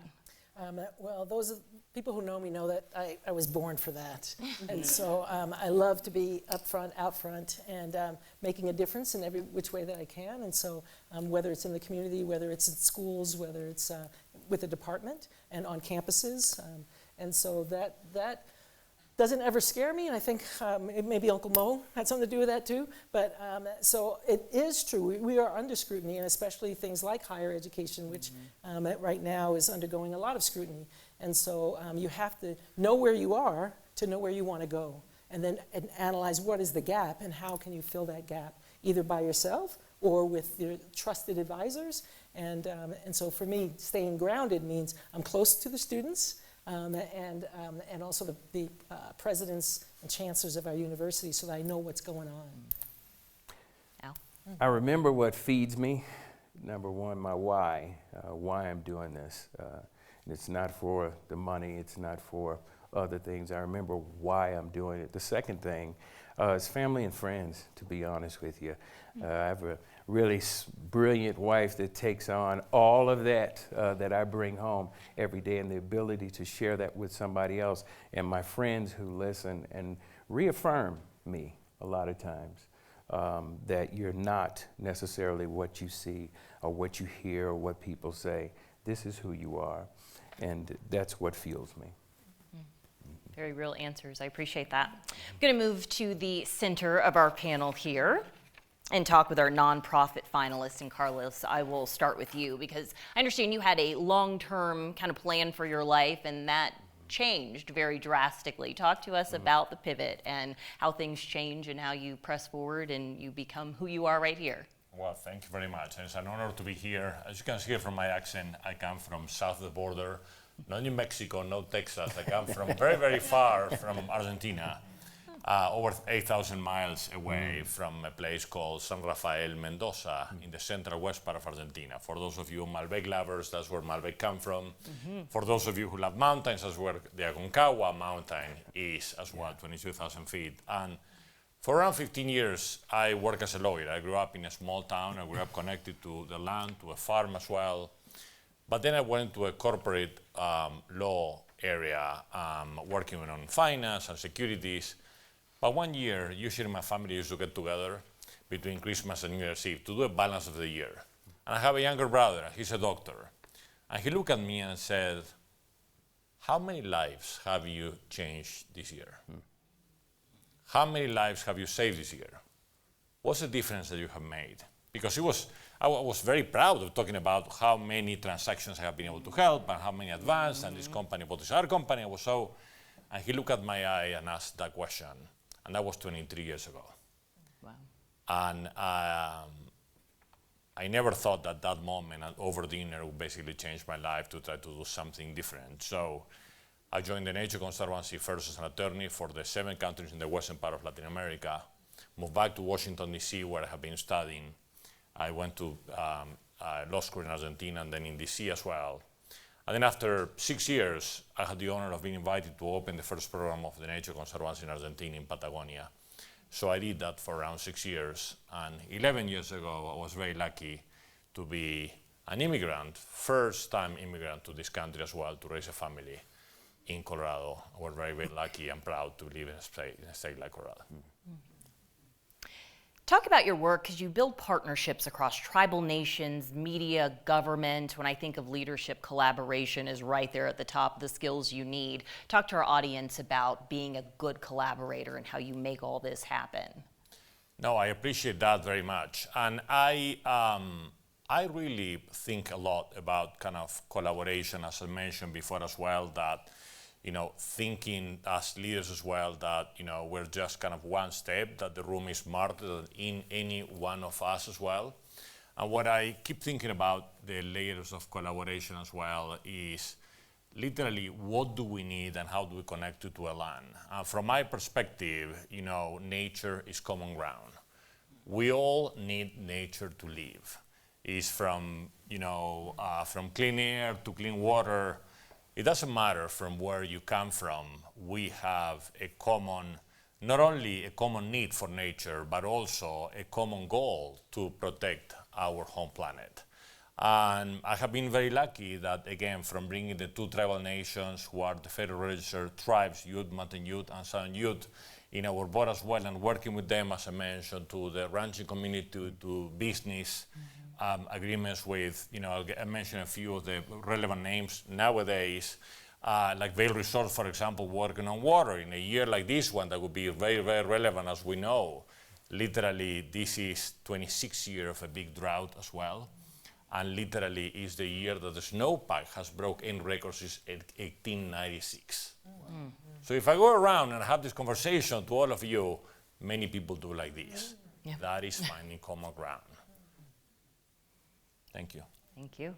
Well, those people who know me know that I was born for that. And so I love to be up front, out front, and making a difference in every which way that I can. And so whether it's in the community, whether it's in schools, whether it's with the department and on campuses. And so that doesn't ever scare me. And I think maybe Uncle Mo had something to do with that too. But so it is true. We are under scrutiny, and especially things like higher education, which right now is undergoing a lot of scrutiny. And so you have to know where you are to know where you want to go, and then analyze what is the gap and how can you fill that gap, either by yourself or with your trusted advisors. And so for me, staying grounded means I'm close to the students and also the presidents and chancellors of our university so that I know what's going on. Al? I remember what feeds me. Number one, my why I'm doing this. And it's not for the money, it's not for other things. I remember why I'm doing it. The second thing is family and friends, to be honest with you. I have a really brilliant wife that takes on all of that that I bring home every day, and the ability to share that with somebody else, and my friends who listen and reaffirm me a lot of times that you're not necessarily what you see or what you hear or what people say. This is who you are, and that's what fuels me. Very real answers. I appreciate that. I'm going to move to the center of our panel here and talk with our nonprofit finalists. And Carlos, I will start with you because I understand you had a long-term kind of plan for your life, and that changed very drastically. Talk to us about the pivot and how things change and how you press forward and you become who you are right here. Well, thank you very much. It's an honor to be here. As you can see from my accent, I come from south of the border, not New Mexico, no Texas. I come from very, very far from Argentina, over 8,000 miles away from a place called San Rafael, Mendoza, in the central west part of Argentina. For those of you Malbec lovers, that's where Malbec come from. For those of you who love mountains, that's where the Aconcagua mountain is as well, 22,000 feet. And for around 15 years, I worked as a lawyer. I grew up in a small town. I grew up connected to the land, to a farm as well. But then I went to a corporate law area, working on finance and securities. But one year, usually my family used to get together between Christmas and New Year's Eve to do a balance of the year. And I have a younger brother, he's a doctor. And he looked at me and said, how many lives have you changed this year? How many lives have you saved this year? What's the difference that you have made? Because I was very proud of talking about how many transactions I have been able to help and how many advanced, and this company bought this other company. And he looked at my eye and asked that question. And that was 23 years ago. Wow. And I never thought that that moment over dinner would basically change my life to try to do something different. So I joined the Nature Conservancy first as an attorney for the 7 countries in the western part of Latin America, moved back to Washington, D.C., where I have been studying. I went to law school in Argentina and then in D.C. as well. And then after 6 years, I had the honor of being invited to open the first program of the Nature Conservancy in Argentina, in Patagonia. So I did that for around 6 years. And 11 years ago, I was very lucky to be an immigrant, first-time immigrant to this country as well, to raise a family in Colorado. We're very, very lucky and proud to live in a state like Colorado. Talk about your work, because you build partnerships across tribal nations, media, government. When I think of leadership, collaboration is right there at the top of the skills you need. Talk to our audience about being a good collaborator and how you make all this happen. No, I appreciate that very much. And I really think a lot about kind of collaboration, as I mentioned before as well, that thinking as leaders as well that, we're just kind of one step, that the room is smarter than in any one of us as well. And what I keep thinking about the layers of collaboration as well is literally what do we need and how do we connect it to a land? From my perspective, nature is common ground. We all need nature to live. It's from clean air to clean water. It doesn't matter from where you come from. We have not only a common need for nature, but also a common goal to protect our home planet. And I have been very lucky that, again, from bringing the 2 tribal nations who are the Federal Register tribes, Ute, Mountain Ute, and Southern Ute, in our board as well, and working with them, as I mentioned, to the ranching community, to business, agreements with, I mentioned a few of the relevant names nowadays, like Vail Resort, for example, working on water. In a year like this one, that would be very, very relevant, as we know. Literally, this is 26th year of a big drought as well. And literally is the year that the snowpack has broken records since 1896. Mm-hmm. So if I go around and have this conversation to all of you, many people do like this. Yeah. That is finding common ground. Thank you. Thank you.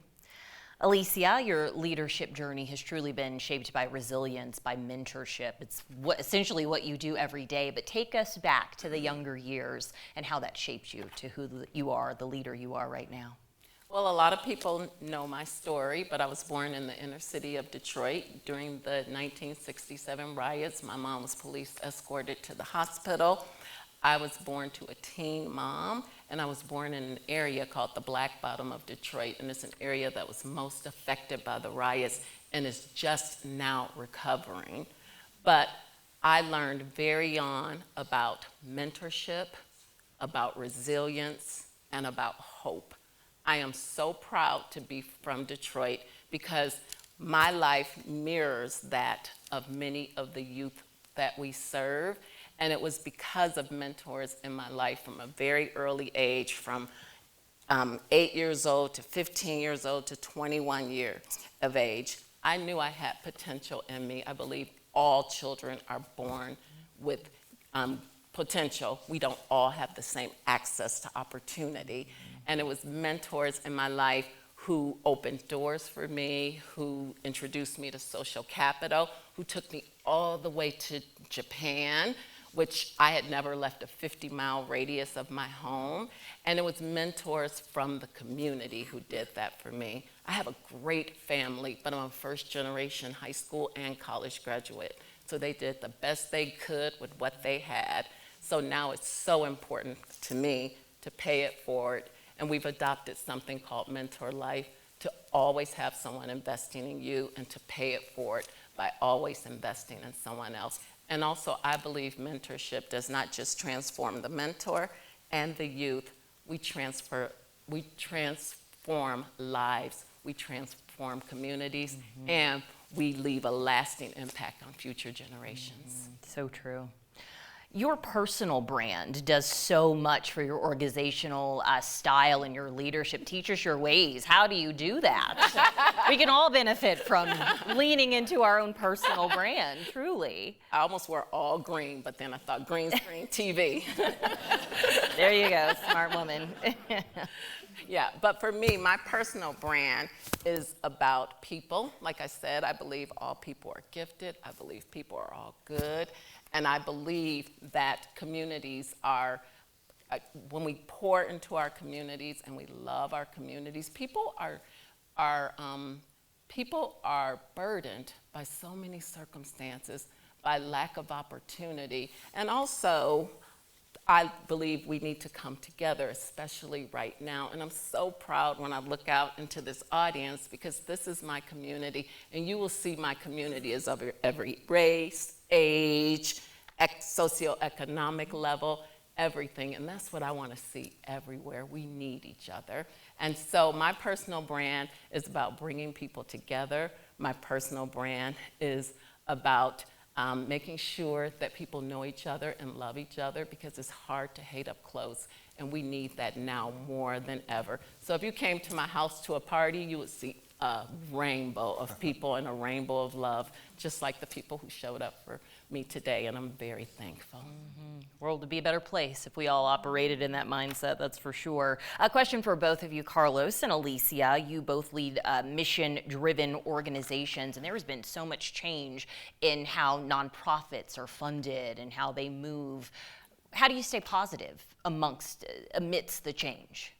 Alicia, your leadership journey has truly been shaped by resilience, by mentorship. It's essentially what you do every day, but take us back to the younger years and how that shaped you to who you are, the leader you are right now. Well, a lot of people know my story, but I was born in the inner city of Detroit during the 1967 riots. My mom was police escorted to the hospital. I was born to a teen mom, and I was born in an area called the Black Bottom of Detroit, and it's an area that was most affected by the riots and is just now recovering. But I learned very young about mentorship, about resilience, and about hope. I am so proud to be from Detroit because my life mirrors that of many of the youth that we serve. And it was because of mentors in my life from a very early age, from 8 years old to 15 years old to 21 years of age. I knew I had potential in me. I believe all children are born with potential. We don't all have the same access to opportunity. And it was mentors in my life who opened doors for me, who introduced me to social capital, who took me all the way to Japan, which I had never left a 50-mile radius of my home. And it was mentors from the community who did that for me. I have a great family, but I'm a first-generation high school and college graduate. So they did the best they could with what they had. So now it's so important to me to pay it forward. And we've adopted something called Mentor Life, to always have someone investing in you and to pay it forward by always investing in someone else. And also, I believe mentorship does not just transform the mentor and the youth. We transform lives, we transform communities, and we leave a lasting impact on future generations. So true. Your personal brand does so much for your organizational style and your leadership. Teach us your ways. How do you do that? We can all benefit from leaning into our own personal brand, truly. I almost wore all green, but then I thought green screen TV. There you go, smart woman. Yeah, but for me, my personal brand is about people. Like I said, I believe all people are gifted. I believe people are all good. And I believe that communities are, when we pour into our communities and we love our communities, people are burdened by so many circumstances, by lack of opportunity. And also, I believe we need to come together, especially right now. And I'm so proud when I look out into this audience, because this is my community, and you will see my community as of every race, age, socioeconomic level, everything. And that's what I want to see everywhere. We need each other. And so my personal brand is about bringing people together. My personal brand is about making sure that people know each other and love each other, because it's hard to hate up close, and we need that now more than ever. So if you came to my house to a party, you would see a rainbow of people and a rainbow of love, just like the people who showed up for me today, and I'm very thankful. World would be a better place if we all operated in that mindset, that's for sure. A question for both of you, Carlos and Alicia. You both lead mission-driven organizations, and there has been so much change in how nonprofits are funded and how they move. How do you stay positive amidst the change?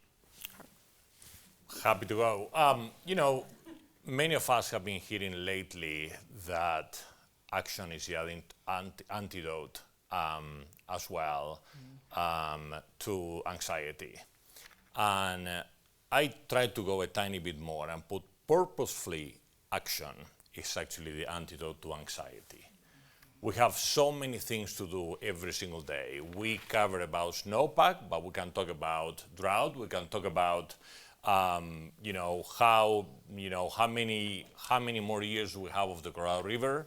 Happy to go. You know, many of us have been hearing lately that action is the antidote as well to anxiety. And I try to go a tiny bit more and put purposefully action is actually the antidote to anxiety. We have so many things to do every single day. We cover about snowpack, but we can talk about drought. We can talk about how many more years we have of the Colorado River.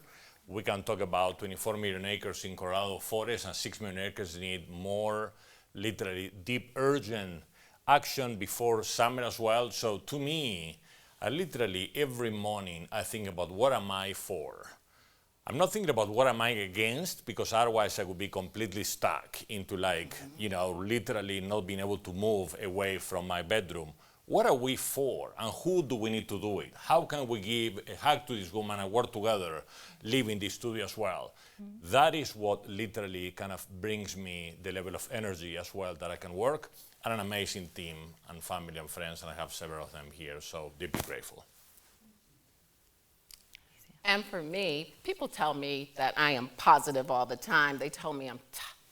We can talk about 24 million acres in Colorado forest, and 6 million acres need more, literally deep, urgent action before summer as well. So to me, I literally every morning I think about what am I for? I'm not thinking about what am I against, because otherwise I would be completely stuck into literally not being able to move away from my bedroom. What are we for, and who do we need to do it? How can we give a hug to this woman and work together, live in this studio as well? That is what literally kind of brings me the level of energy as well that I can work, and an amazing team and family and friends, and I have several of them here, so deeply grateful. And for me, people tell me that I am positive all the time. They tell me I'm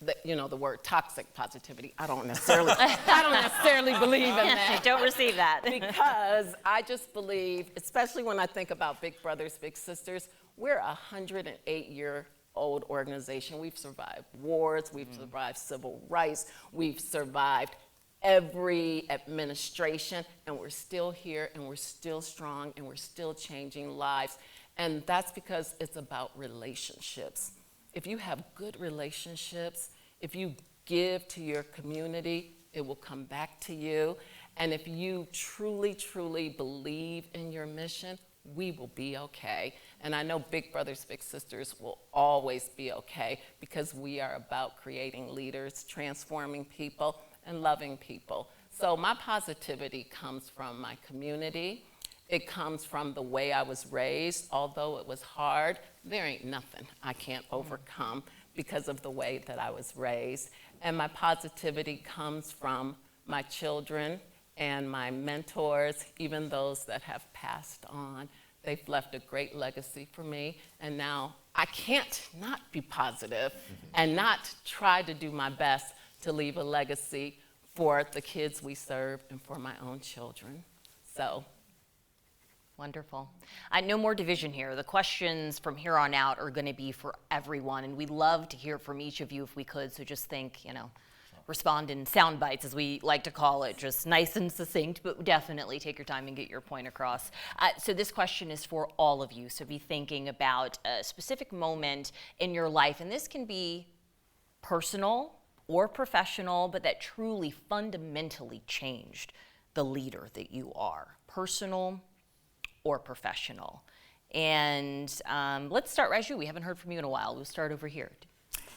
the word toxic positivity. I don't necessarily believe in that. Don't receive that. Because I just believe, especially when I think about Big Brothers, Big Sisters, we're a 108-year-old organization. We've survived wars, we've survived civil rights, we've survived every administration, and we're still here, and we're still strong, and we're still changing lives. And that's because it's about relationships. If you have good relationships, if you give to your community, it will come back to you. And if you truly, truly believe in your mission, we will be okay. And I know Big Brothers, Big Sisters will always be okay, because we are about creating leaders, transforming people, and loving people. So my positivity comes from my community. It comes from the way I was raised. Although it was hard, there ain't nothing I can't overcome because of the way that I was raised. And my positivity comes from my children and my mentors, even those that have passed on. They've left a great legacy for me, and now I can't not be positive and not try to do my best to leave a legacy for the kids we serve and for my own children. So. Wonderful. No more division here. The questions from here on out are going to be for everyone, and we'd love to hear from each of you if we could. So just think, respond in sound bites, as we like to call it, just nice and succinct, but definitely take your time and get your point across. So this question is for all of you. So be thinking about a specific moment in your life, and this can be personal or professional, but that truly fundamentally changed the leader that you are, personal or professional. And let's start, Raju, we haven't heard from you in a while. We'll start over here.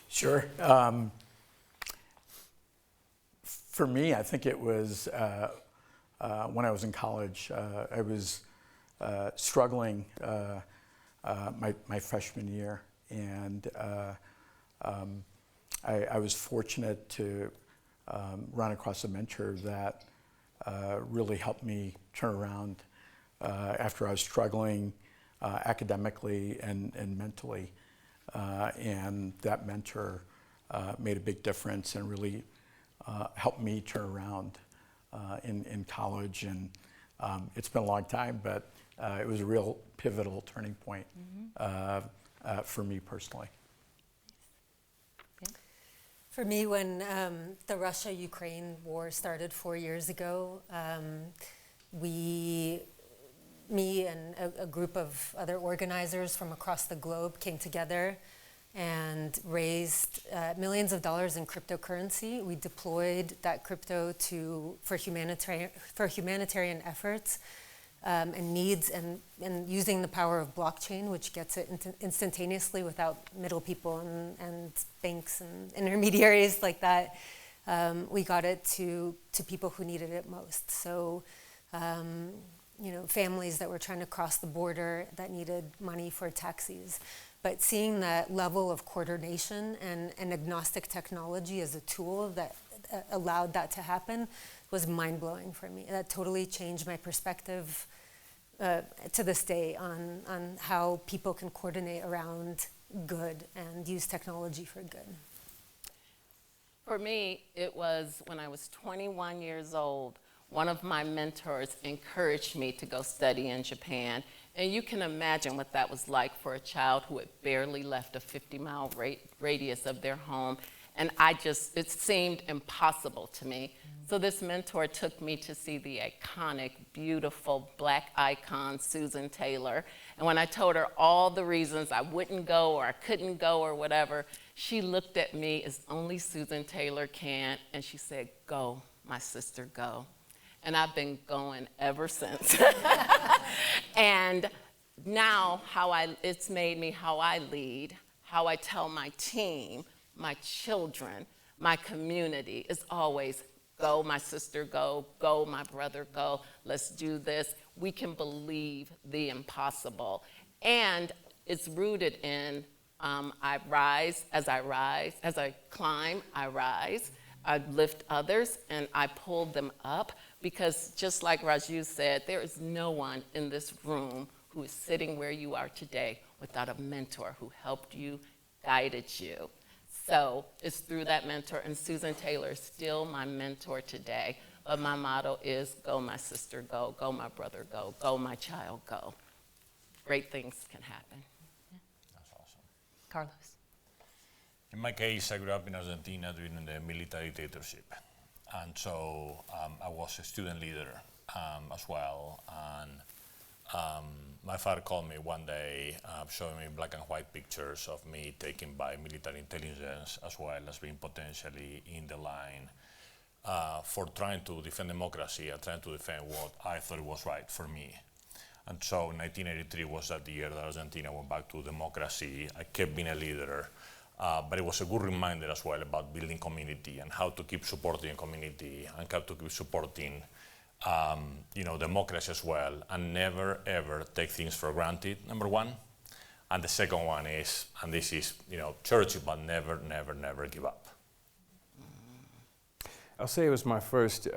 Sure. For me, I think it was when I was in college. I was struggling my freshman year, and I was fortunate to run across a mentor that really helped me turn around after I was struggling academically and mentally. And that mentor made a big difference and really helped me turn around in college. And it's been a long time, but it was a real pivotal turning point for me personally. For me, when the Russia-Ukraine war started 4 years ago, me and a group of other organizers from across the globe came together and raised millions of dollars in cryptocurrency. We deployed that crypto for humanitarian efforts and needs, and using the power of blockchain, which gets it instantaneously without middle people and banks and intermediaries like that. We got it to people who needed it most. So, families that were trying to cross the border that needed money for taxis. But seeing that level of coordination and agnostic technology as a tool that allowed that to happen was mind-blowing for me. That totally changed my perspective to this day on how people can coordinate around good and use technology for good. For me, it was when I was 21 years old. One of my mentors encouraged me to go study in Japan. And you can imagine what that was like for a child who had barely left a 50-mile radius of their home. And it seemed impossible to me. So this mentor took me to see the iconic, beautiful black icon, Susan Taylor. And when I told her all the reasons I wouldn't go or I couldn't go or whatever, she looked at me as only Susan Taylor can, and she said, "Go, my sister, go." And I've been going ever since. And now it's made me how I lead, how I tell my team, my children, my community is always, go, my sister, go, my brother, go, let's do this. We can believe the impossible. And it's rooted in I rise, as I climb, I rise. I lift others and I pull them up, because just like Raju said, there is no one in this room who is sitting where you are today without a mentor who helped you, guided you. So it's through that mentor, and Susan Taylor is still my mentor today. But my motto is, go, my sister, go, my brother, go, my child, go. Great things can happen. That's awesome. Carlos. In my case, I grew up in Argentina during the military dictatorship. And so I was a student leader as well. And my father called me one day showing me black and white pictures of me taken by military intelligence, as well as being potentially in the line for trying to defend democracy and trying to defend what I thought was right for me. And so 1983 was that year that Argentina went back to democracy. I kept being a leader. But it was a good reminder as well about building community and how to keep supporting community and how to keep supporting democracy as well, and never ever take things for granted, number one. And the second one is, and this is churchy, but never give up. I'll say it was my first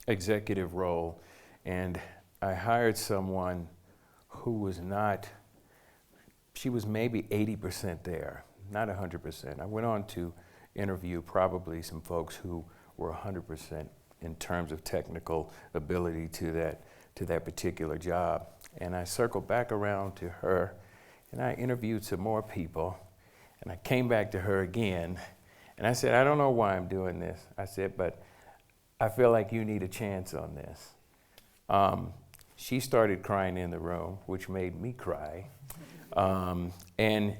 executive role, and I hired someone who was she was maybe 80% there. Not 100%. I went on to interview probably some folks who were 100% in terms of technical ability to that particular job. And I circled back around to her, and I interviewed some more people, and I came back to her again, and I said, I don't know why I'm doing this. I said, but I feel like you need a chance on this. She started crying in the room, which made me cry. And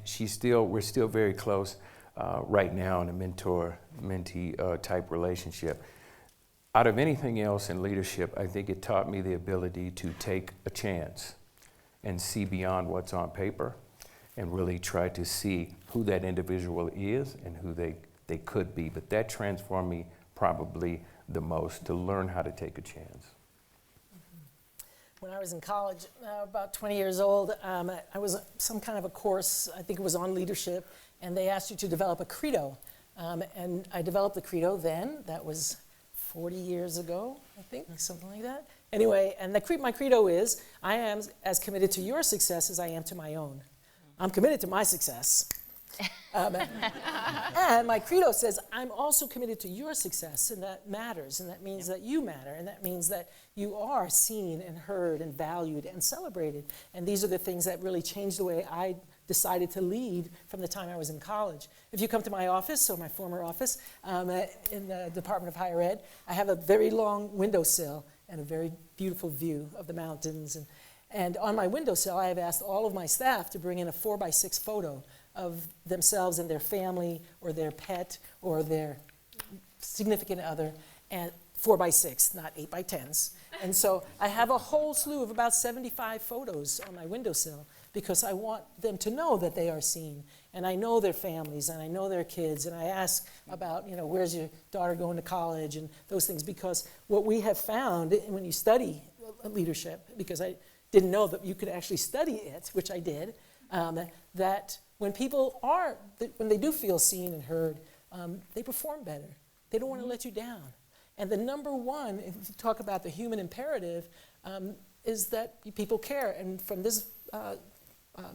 we're still very close. right now in a mentor-mentee type relationship. Out of anything else in leadership, I think it taught me the ability to take a chance and see beyond what's on paper and really try to see who that individual is and who they could be. But that transformed me probably the most, to learn how to take a chance. When I was in college, about 20 years old, I was some kind of a course, I think it was on leadership, and they asked you to develop a credo. And I developed the credo then. That was 40 years ago, I think, something like that. Anyway, and my credo is, I am as committed to your success as I am to my own. I'm committed to my success. And my credo says, I'm also committed to your success, and that matters, and that means that you matter, and that means that you are seen and heard and valued and celebrated. And these are the things that really changed the way I decided to lead from the time I was in college. If you come to my office, or my former office, in the Department of Higher Ed, I have a very long windowsill and a very beautiful view of the mountains. And on my windowsill, I have asked all of my staff to bring in a 4x6 photo of themselves and their family, or their pet, or their significant other, and 4x6, not 8x10s. And so I have a whole slew of about 75 photos on my windowsill, because I want them to know that they are seen. And I know their families, and I know their kids, and I ask about, where's your daughter going to college, and those things, because what we have found when you study leadership, because I didn't know that you could actually study it, which I did, that when people when they do feel seen and heard, they perform better. They don't want to let you down. And the number one, if you talk about the human imperative, is that people care. And from this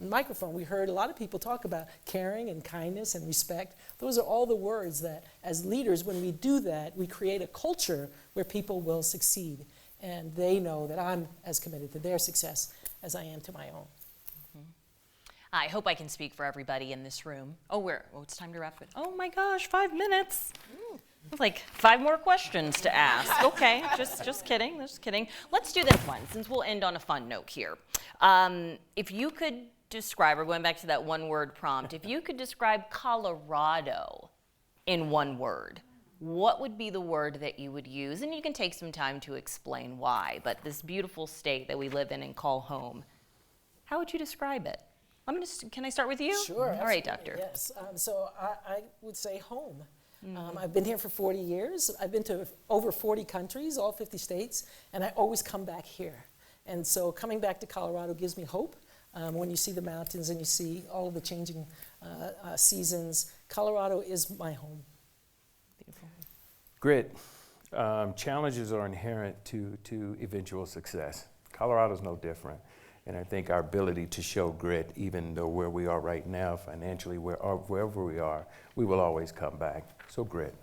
microphone, we heard a lot of people talk about caring and kindness and respect. Those are all the words that, as leaders, when we do that, we create a culture where people will succeed. And they know that I'm as committed to their success as I am to my own. I hope I can speak for everybody in this room. It's time to wrap it. Oh my gosh, 5 minutes. Like 5 more questions to ask. Okay, just kidding, just kidding. Let's do this one, since we'll end on a fun note here. If you could describe, or going back to that one-word prompt, if you could describe Colorado in one word, what would be the word that you would use? And you can take some time to explain why, but this beautiful state that we live in and call home, how would you describe it? Can I start with you? Sure. All right, Doctor. Yes. So I would say home. I've been here for 40 years. I've been to over 40 countries, all 50 states, and I always come back here. And so coming back to Colorado gives me hope. When you see the mountains and you see all of the changing seasons, Colorado is my home. Beautiful. Grit. Challenges are inherent to eventual success. Colorado's no different. And I think our ability to show grit, even though where we are right now, financially, wherever we are, we will always come back. So grit.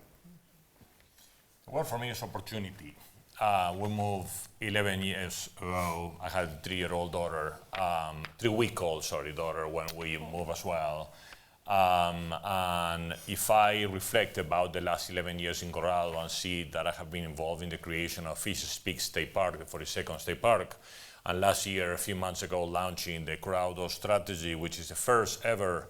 The word for me is opportunity. We moved 11 years ago. I had a 3-year-old daughter, 3-week-old, daughter when we moved as well. And if I reflect about the last 11 years in Colorado and see that I have been involved in the creation of Fish Peak State Park, the 42nd State Park, and last year, a few months ago, launching the Colorado strategy, which is the first ever,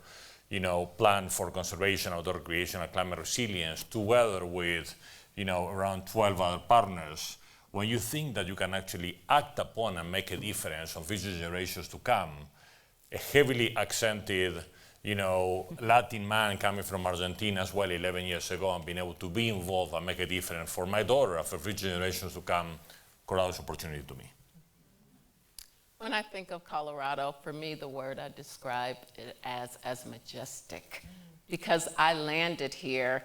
plan for conservation, outdoor creation, and climate resilience, together with, around 12 other partners. When you think that you can actually act upon and make a difference on future generations to come, a heavily accented, Latin man coming from Argentina as well 11 years ago, and being able to be involved and make a difference for my daughter and for future generations to come, Colorado's opportunity to me. When I think of Colorado, for me, the word I describe it as majestic, because I landed here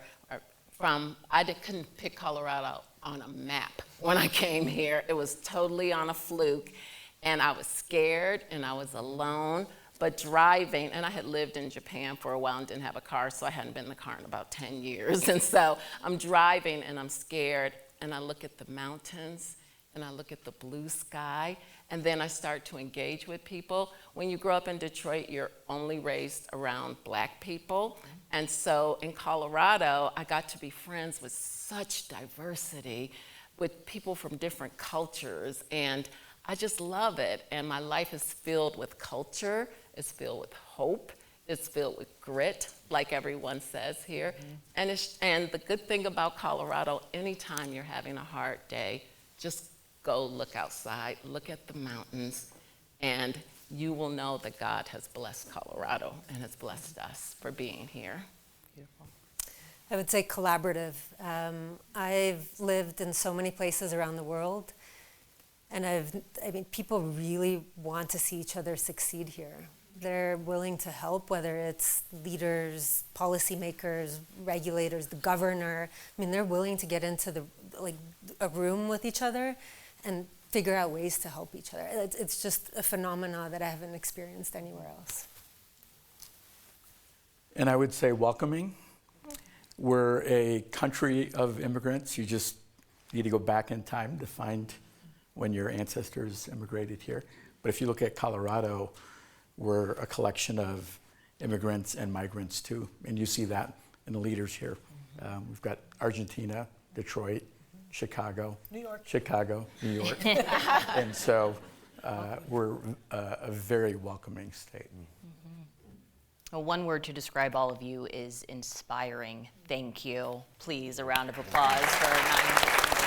couldn't pick Colorado on a map when I came here. It was totally on a fluke, and I was scared, and I was alone, but driving, and I had lived in Japan for a while and didn't have a car, so I hadn't been in the car in about 10 years, and so I'm driving, and I'm scared, and I look at the mountains, and I look at the blue sky, and then I start to engage with people. When you grow up in Detroit, you're only raised around Black people. And so in Colorado, I got to be friends with such diversity, with people from different cultures. And I just love it. And my life is filled with culture, it's filled with hope, It's filled with grit, like everyone says here. And the good thing about Colorado, anytime you're having a hard day, just go look outside, look at the mountains, and you will know that God has blessed Colorado and has blessed us for being here. Beautiful. I would say collaborative. I've lived in so many places around the world, and people really want to see each other succeed here. They're willing to help, whether it's leaders, policymakers, regulators, the governor. I mean, they're willing to get into a room with each other and figure out ways to help each other. It's just a phenomena that I haven't experienced anywhere else. And I would say welcoming. We're a country of immigrants. You just need to go back in time to find when your ancestors immigrated here. But if you look at Colorado, we're a collection of immigrants and migrants too. And you see that in the leaders here. We've got Argentina, Detroit, Chicago, New York. Chicago, New York. And so we're a very welcoming state. Well, one word to describe all of you is inspiring. Thank you. Please, a round of applause for 9 years.